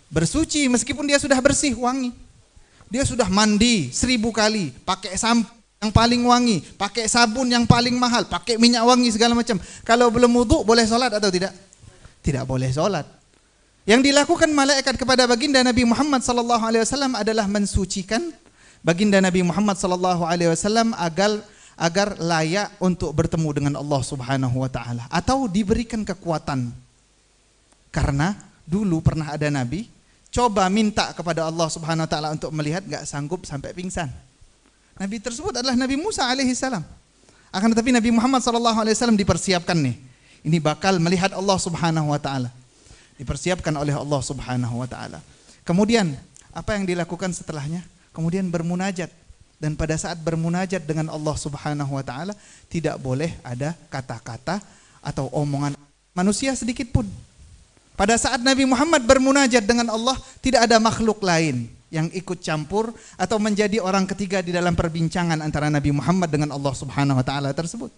bersuci, meskipun dia sudah bersih, wangi. Dia sudah mandi 1000 kali, pakai sampo, yang paling wangi, pakai sabun yang paling mahal, pakai minyak wangi segala macam. Kalau belum wudu boleh sholat atau tidak? Tidak boleh sholat. Yang dilakukan malaikat kepada baginda Nabi Muhammad sallallahu alaihi wasallam adalah mensucikan baginda Nabi Muhammad sallallahu alaihi wasallam agar layak untuk bertemu dengan Allah Subhanahu wa taala atau diberikan kekuatan. Karena dulu pernah ada nabi coba minta kepada Allah Subhanahu wa taala untuk melihat, enggak sanggup sampai pingsan. Nabi tersebut adalah Nabi Musa alaihi salam. Akan tetapi Nabi Muhammad sallallahu alaihi wasallam dipersiapkan nih. Ini bakal melihat Allah Subhanahu wa taala. Dipersiapkan oleh Allah Subhanahu wa taala. Kemudian apa yang dilakukan setelahnya? Kemudian bermunajat. Dan pada saat bermunajat dengan Allah Subhanahu wa taala tidak boleh ada kata-kata atau omongan manusia sedikit pun. Pada saat Nabi Muhammad bermunajat dengan Allah tidak ada makhluk lain yang ikut campur atau menjadi orang ketiga di dalam perbincangan antara Nabi Muhammad dengan Allah Subhanahu wa taala tersebut.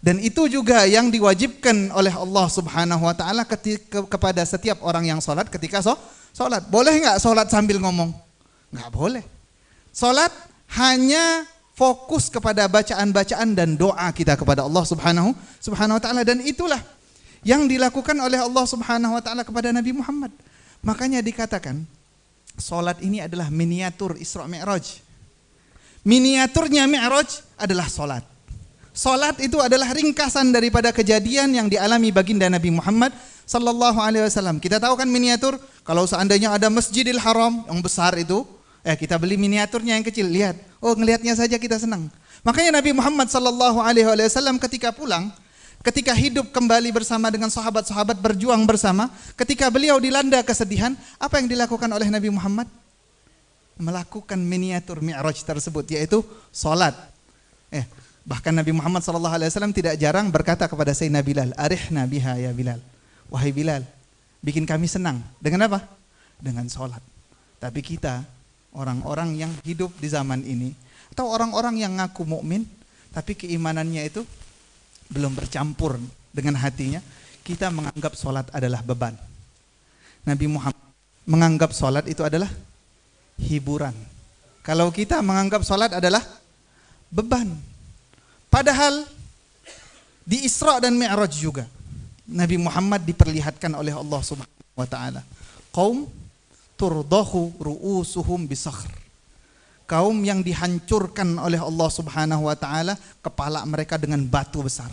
Dan itu juga yang diwajibkan oleh Allah Subhanahu wa taala kepada setiap orang yang salat ketika salat. Boleh enggak salat sambil ngomong? Enggak boleh. Salat hanya fokus kepada bacaan-bacaan dan doa kita kepada Allah Subhanahu wa taala, dan itulah yang dilakukan oleh Allah Subhanahu wa taala kepada Nabi Muhammad. Makanya dikatakan salat ini adalah miniatur Isra Mi'raj. Miniaturnya Mi'raj adalah salat. Salat itu adalah ringkasan daripada kejadian yang dialami baginda Nabi Muhammad sallallahu alaihi wasallam. Kita tahu kan miniatur, kalau seandainya ada Masjidil Haram yang besar itu, kita beli miniaturnya yang kecil, lihat. Oh, ngelihatnya saja kita senang. Makanya Nabi Muhammad sallallahu alaihi wasallam ketika pulang, ketika hidup kembali bersama dengan sahabat-sahabat berjuang bersama, ketika beliau dilanda kesedihan, apa yang dilakukan oleh Nabi Muhammad? Melakukan miniatur Mi'raj tersebut, yaitu salat. Bahkan Nabi Muhammad SAW tidak jarang berkata kepada Sayyidina Bilal, "Arihna biha ya Bilal." Wahai Bilal, bikin kami senang. Dengan apa? Dengan salat. Tapi kita, orang-orang yang hidup di zaman ini, atau orang-orang yang ngaku mukmin, tapi keimanannya itu belum bercampur dengan hatinya, kita menganggap salat adalah beban. Nabi Muhammad menganggap salat itu adalah hiburan. Kalau kita menganggap salat adalah beban. Padahal di Isra dan Mi'raj juga Nabi Muhammad diperlihatkan oleh Allah Subhanahu wa taala qaum turdahu ru'usuhum bisakhr. Kaum yang dihancurkan oleh Allah Subhanahu wa taala kepala mereka dengan batu besar.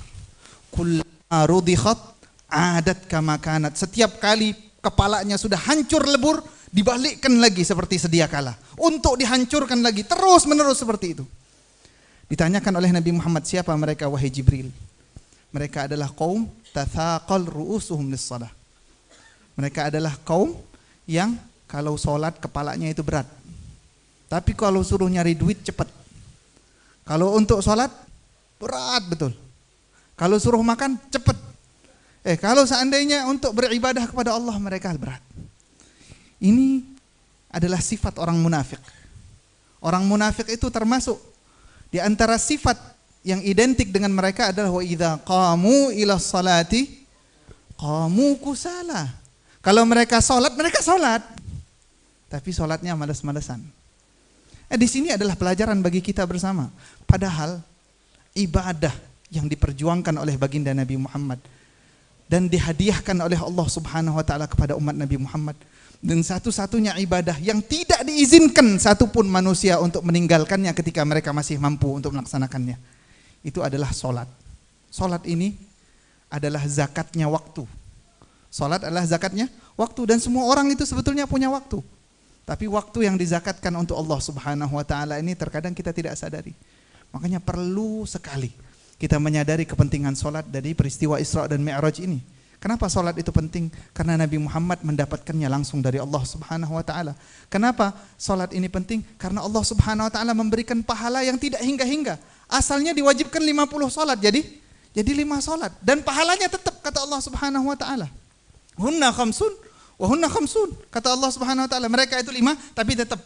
Kullama rudikhat adat kama kanat. Setiap kali kepalanya sudah hancur lebur, dibalikkan lagi seperti sedia kala untuk dihancurkan lagi, terus menerus seperti itu. Ditanyakan oleh Nabi Muhammad, siapa mereka wahai Jibril? Mereka adalah kaum tathaqal ru'usuhum lis-shalah. Mereka adalah kaum yang kalau sholat kepalanya itu berat. Tapi kalau suruh nyari duit cepat. Kalau untuk sholat berat betul. Kalau suruh makan cepat. Kalau seandainya untuk beribadah kepada Allah mereka berat. Ini adalah sifat orang munafik. Orang munafik itu termasuk di antara sifat yang identik dengan mereka adalah wa idza qamu ila sholati qamu kusala. Kalau mereka salat, tapi salatnya malas-malasan. Di sini adalah pelajaran bagi kita bersama. Padahal ibadah yang diperjuangkan oleh baginda Nabi Muhammad dan dihadiahkan oleh Allah Subhanahu wa taala kepada umat Nabi Muhammad, dan satu-satunya ibadah yang tidak diizinkan satupun manusia untuk meninggalkannya ketika mereka masih mampu untuk melaksanakannya, itu adalah salat. Salat ini adalah zakatnya waktu. Salat adalah zakatnya waktu, dan semua orang itu sebetulnya punya waktu. Tapi waktu yang dizakatkan untuk Allah Subhanahu wa taala ini terkadang kita tidak sadari. Makanya perlu sekali kita menyadari kepentingan salat dari peristiwa Isra dan Mi'raj ini. Kenapa salat itu penting? Karena Nabi Muhammad mendapatkannya langsung dari Allah Subhanahu wa taala. Kenapa salat ini penting? Karena Allah Subhanahu wa taala memberikan pahala yang tidak hingga-hingga. Asalnya diwajibkan 50 salat, jadi 5 salat, dan pahalanya tetap kata Allah Subhanahu wa taala. Hunna khamsun wa hunna khamsun. Kata Allah Subhanahu wa taala, mereka itu 5 tapi tetap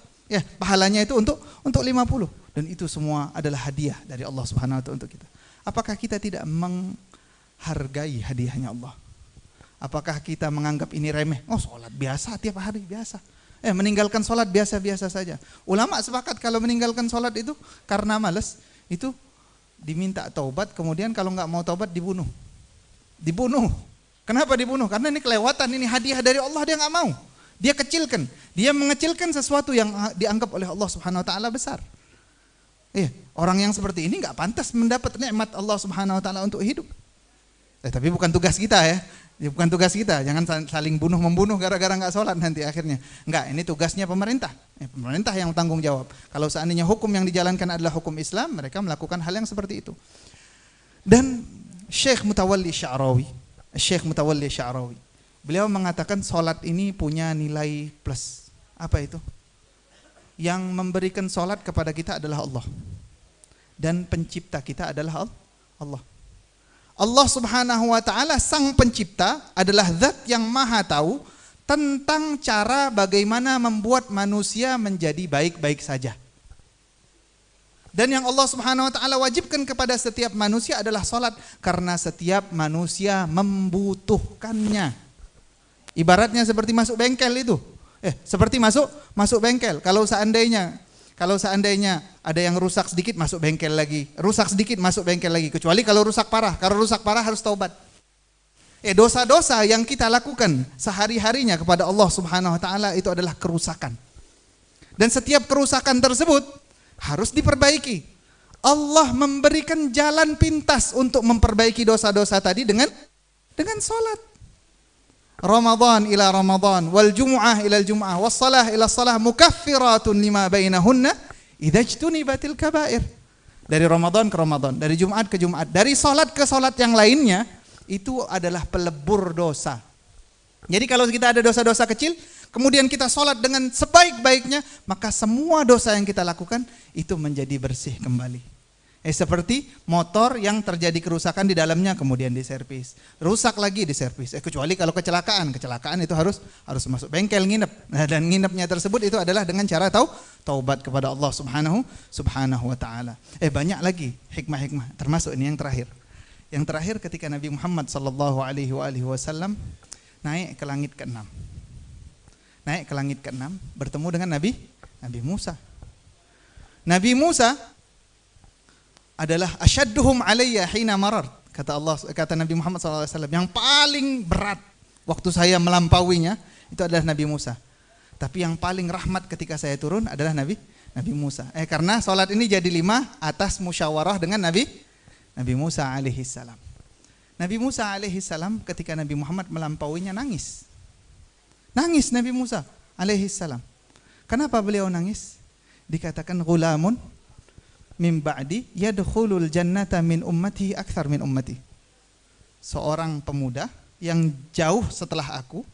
pahalanya itu untuk 50. Dan itu semua adalah hadiah dari Allah Subhanahu wa taala untuk kita. Apakah kita tidak menghargai hadiahnya Allah? Apakah kita menganggap ini remeh? Oh, sholat biasa tiap hari biasa. Meninggalkan sholat biasa-biasa saja. Ulama sepakat kalau meninggalkan sholat itu karena malas, itu diminta taubat, kemudian kalau nggak mau taubat dibunuh. Dibunuh. Kenapa dibunuh? Karena ini kelewatan, ini hadiah dari Allah, dia nggak mau. Dia kecilkan, dia mengecilkan sesuatu yang dianggap oleh Allah Subhanahu Wa Taala besar. Orang yang seperti ini nggak pantas mendapat nikmat Allah Subhanahu Wa Taala untuk hidup. Tapi bukan tugas kita ya. Bukan tugas kita, jangan saling bunuh-membunuh gara-gara nggak sholat nanti akhirnya. Enggak, ini tugasnya pemerintah. Pemerintah yang tanggung jawab. Kalau seandainya hukum yang dijalankan adalah hukum Islam, mereka melakukan hal yang seperti itu. Dan Syekh Mutawalli Sya'rawi, beliau mengatakan sholat ini punya nilai plus. Apa itu? Yang memberikan sholat kepada kita adalah Allah. Dan pencipta kita adalah Allah. Allah Subhanahu Wa Taala sang pencipta adalah zat yang maha tahu tentang cara bagaimana membuat manusia menjadi baik-baik saja. Dan yang Allah Subhanahu Wa Taala wajibkan kepada setiap manusia adalah salat karena setiap manusia membutuhkannya. Ibaratnya seperti masuk bengkel itu. Seperti masuk bengkel. Kalau seandainya ada yang rusak sedikit masuk bengkel lagi, rusak sedikit masuk bengkel lagi, kecuali kalau rusak parah. Kalau rusak parah harus taubat. Dosa-dosa yang kita lakukan sehari-harinya kepada Allah Subhanahu Wa Taala itu adalah kerusakan. Dan setiap kerusakan tersebut harus diperbaiki. Allah memberikan jalan pintas untuk memperbaiki dosa-dosa tadi dengan salat. Ramadan ila Ramadan, wal jumu'ah ila jumu'ah, was salah ila salah mukaffiratun lima bainahunna idza ijtunibatil kaba'ir. Dari Ramadan ke Ramadan, dari Jumat ke Jumat, dari salat ke salat yang lainnya itu adalah pelebur dosa. Jadi kalau kita ada dosa-dosa kecil, kemudian kita salat dengan sebaik-baiknya, maka semua dosa yang kita lakukan itu menjadi bersih kembali. Seperti motor yang terjadi kerusakan di dalamnya kemudian diservis, rusak lagi diservis. Kecuali kalau kecelakaan itu harus masuk bengkel nginep. Dan nginepnya tersebut itu adalah dengan cara taubat kepada Allah Subhanahu Wa Taala. Banyak lagi hikmah-hikmah, termasuk ini yang terakhir. Yang terakhir ketika Nabi Muhammad sallallahu alaihi wasallam naik ke langit ke-6. Naik ke langit ke-6 bertemu dengan Nabi Musa. Nabi Musa adalah asyadduhum alayya hina marar. Kata Nabi Muhammad SAW, yang paling berat waktu saya melampauinya itu adalah Nabi Musa. Tapi yang paling rahmat ketika saya turun adalah Nabi Musa. Karena salat ini jadi 5 atas musyawarah dengan Nabi Musa alaihissalam. Nabi Musa alaihissalam ketika Nabi Muhammad melampauinya nangis. Nangis Nabi Musa alaihissalam. Kenapa beliau nangis? Dikatakan ghulamun min ba'di yadkhulul jannata min ummati akthar min ummati. Seorang pemuda yang jauh setelah aku,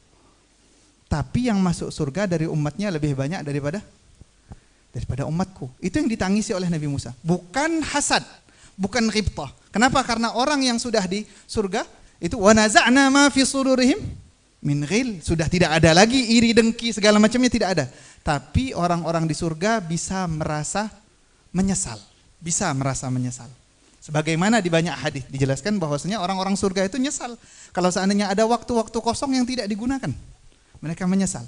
tapi yang masuk surga dari umatnya lebih banyak daripada umatku. Itu yang ditangisi oleh Nabi Musa. Bukan hasad, bukan ghibtah. Kenapa? Karena orang yang sudah di surga itu wa naza'na ma fi sudurihim min ghil, sudah tidak ada lagi iri dengki segala macamnya, tidak ada. Tapi orang-orang di surga bisa merasa menyesal. Sebagaimana di banyak hadis dijelaskan bahwasanya orang-orang surga itu nyesal kalau seandainya ada waktu-waktu kosong yang tidak digunakan. Mereka menyesal.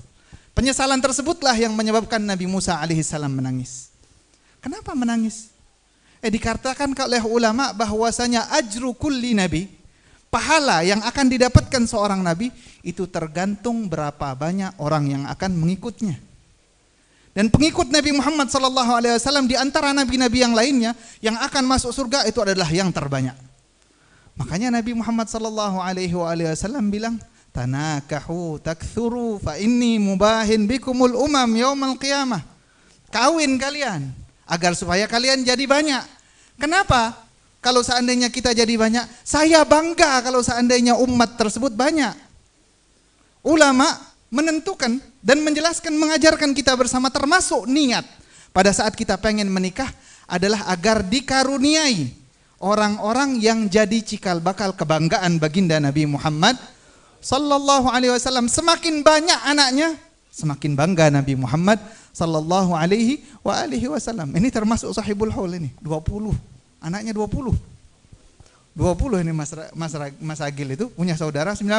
Penyesalan tersebutlah yang menyebabkan Nabi Musa alaihissalam menangis. Kenapa menangis? Dikatakan oleh ulama bahwasanya ajru kulli nabi, pahala yang akan didapatkan seorang nabi itu tergantung berapa banyak orang yang akan mengikutnya. Dan pengikut Nabi Muhammad SAW di antara nabi-nabi yang lainnya yang akan masuk surga itu adalah yang terbanyak. Makanya Nabi Muhammad SAW bilang, tanakahu takthuru fa inni mubahin bikumul umam yaumal qiyamah. Kawin kalian agar supaya kalian jadi banyak. Kenapa? Kalau seandainya kita jadi banyak, saya bangga kalau seandainya umat tersebut banyak. Ulama menentukan dan menjelaskan, mengajarkan kita bersama, termasuk niat pada saat kita pengen menikah adalah agar dikaruniai orang-orang yang jadi cikal bakal kebanggaan baginda Nabi Muhammad sallallahu alaihi wasallam. Semakin banyak anaknya, semakin bangga Nabi Muhammad sallallahu alaihi wasallam. Ini termasuk sahibul haul ini, 20. Anaknya 20. 20 ini Mas Agil itu punya saudara 19.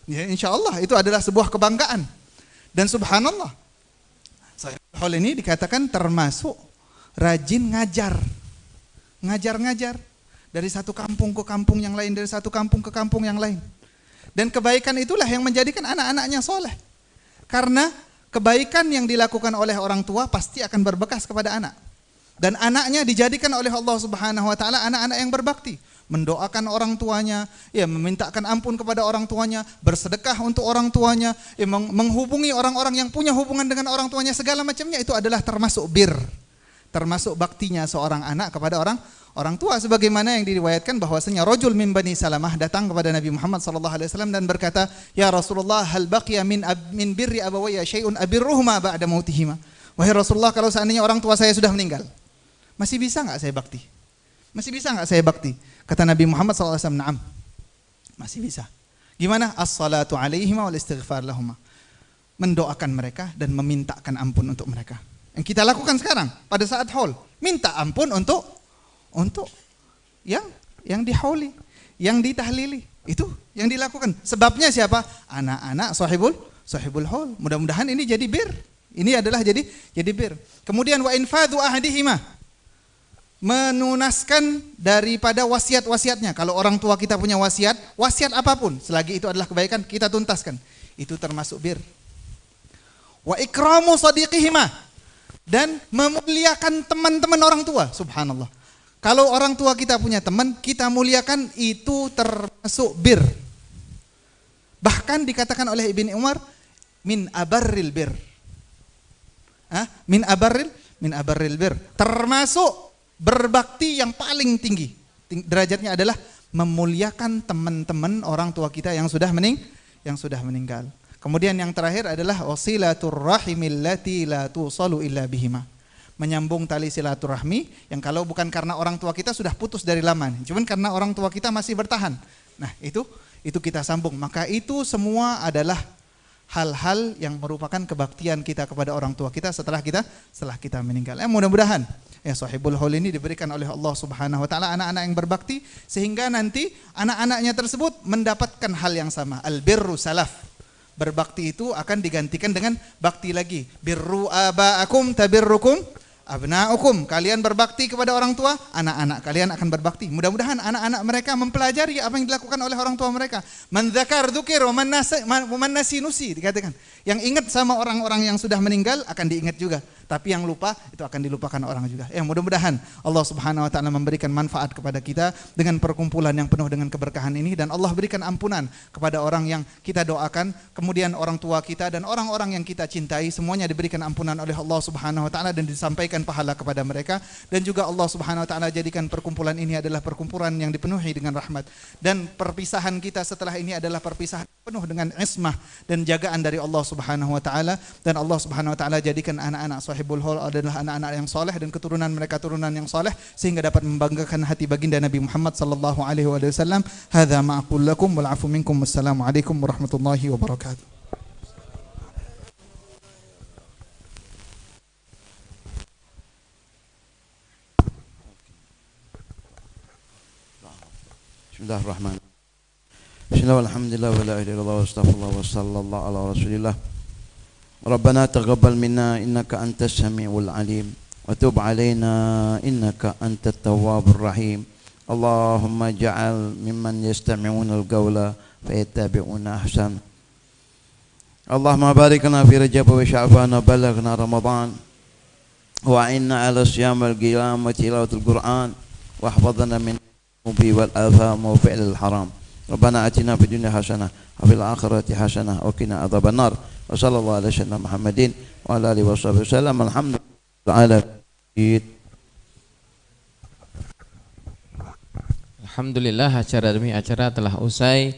Ya, insya Allah itu adalah sebuah kebanggaan. Dan subhanallah, Sahibul Haul ini dikatakan termasuk rajin ngajar dari satu kampung ke kampung yang lain, dari satu kampung ke kampung yang lain. Dan kebaikan itulah yang menjadikan anak-anaknya soleh. Karena kebaikan yang dilakukan oleh orang tua pasti akan berbekas kepada anak. Dan anaknya dijadikan oleh Allah Subhanahu wa taala anak-anak yang berbakti, mendoakan orang tuanya, ya memintakan ampun kepada orang tuanya, bersedekah untuk orang tuanya, ya menghubungi orang-orang yang punya hubungan dengan orang tuanya, segala macamnya itu adalah termasuk bir, termasuk baktinya seorang anak kepada orang tua, sebagaimana yang diriwayatkan bahwasanya rajul min Bani Salamah datang kepada Nabi Muhammad sallallahu alaihi wasallam dan berkata, "Ya Rasulullah, hal baqiya min birri abawayya syai'un abirruhuma ba'da mautihima?" Wahai Rasulullah, kalau seandainya orang tua saya sudah meninggal, masih bisa enggak saya bakti? Masih bisa enggak saya bakti? Kata Nabi Muhammad sallallahu alaihi wasallam, "Na'am." Masih bisa. Gimana? As-salatu alaihima wal istighfar lahuma. Mendoakan mereka dan memintakan ampun untuk mereka. Yang kita lakukan sekarang pada saat haul, minta ampun untuk yang dihauli, yang ditahlili. Itu yang dilakukan. Sebabnya siapa? Anak-anak sahibul haul. Mudah-mudahan ini jadi bir. Ini adalah jadi bir. Kemudian wa infadhu ahadihima, menunaskan daripada wasiat-wasiatnya. Kalau orang tua kita punya wasiat apapun, selagi itu adalah kebaikan, kita tuntaskan. Itu termasuk bir. Wa ikramu sadiqihima, dan memuliakan teman-teman orang tua. Subhanallah. Kalau orang tua kita punya teman, kita muliakan, itu termasuk bir. Bahkan dikatakan oleh Ibn Umar, min abarril bir. Min abarril bir. Termasuk berbakti yang paling tinggi. Derajatnya adalah memuliakan teman-teman orang tua kita yang sudah meninggal. Kemudian yang terakhir adalah wasilatur rahimil lati la tusalu illa bihima. Menyambung tali silaturahmi yang kalau bukan karena orang tua kita sudah putus dari lama, cuman karena orang tua kita masih bertahan. Nah, itu kita sambung. Maka itu semua adalah hal-hal yang merupakan kebaktian kita kepada orang tua kita setelah kita meninggal. Mudah-mudahan sahibul haul ini diberikan oleh Allah Subhanahu wa taala anak-anak yang berbakti, sehingga nanti anak-anaknya tersebut mendapatkan hal yang sama. Al-birru salaf. Berbakti itu akan digantikan dengan bakti lagi. Birru aba'akum tabirrukum abna'ukum. Kalian berbakti kepada orang tua, anak-anak kalian akan berbakti. Mudah-mudahan anak-anak mereka mempelajari apa yang dilakukan oleh orang tua mereka. Man dzakar dzukir wa man nasi nusi, dikatakan. Yang ingat sama orang-orang yang sudah meninggal akan diingat juga. Tapi yang lupa itu akan dilupakan orang juga. Mudah-mudahan Allah Subhanahu wa taala memberikan manfaat kepada kita dengan perkumpulan yang penuh dengan keberkahan ini, dan Allah berikan ampunan kepada orang yang kita doakan, kemudian orang tua kita dan orang-orang yang kita cintai, semuanya diberikan ampunan oleh Allah Subhanahu wa taala dan disampaikan pahala kepada mereka, dan juga Allah Subhanahu wa taala jadikan perkumpulan ini adalah perkumpulan yang dipenuhi dengan rahmat, dan perpisahan kita setelah ini adalah perpisahan penuh dengan ismah dan jagaan dari Allah Subhanahu wa taala, dan Allah Subhanahu wa taala jadikan anak-anak sahibul haul adalah anak-anak yang soleh dan keturunan mereka turunan yang soleh, sehingga dapat membanggakan hati baginda Nabi Muhammad sallallahu alaihi wasallam. Hadza ma aqul lakum wal afu minkum. Wassalamu alaikum warahmatullahi wabarakatuh. Bismillahirrahmanirrahim. Bismillah walhamdulillah wa la ilaha illallah wa astaghfirullah wa sallallahu ala rasulillah. ربنا تقبل منا إنك أنت السميع العليم وتب علينا إنك أنت التواب الرحيم. اللهم اجعل ممن يستمعون القول فيتبعون أحسن. اللهم بارك لنا في رجب وشعبان وبلغنا رمضان وأعنا على صيام القيام وتلاوة القرآن واحفظنا من الذنوب والآثام وفعل الحرام. ربنا آتنا في الدنيا حسنة وفي الآخرة حسنة وقنا عذاب النار. وصلى الله على سيدنا محمد وعلى آله وصحبه وسلم. الحمد لله على Alhamdulillah, acara demi acara telah usai.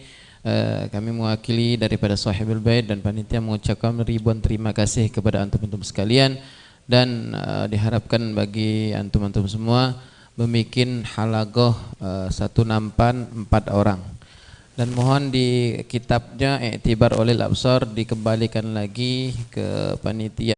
Kami mewakili daripada Sahibul Bait dan panitia mengucapkan ribuan terima kasih kepada antum-antum sekalian, dan diharapkan bagi antum-antum semua membikin halagoh satu nampan 4 orang. Dan mohon di kitabnya I'tibar Ulil Absar dikembalikan lagi ke panitia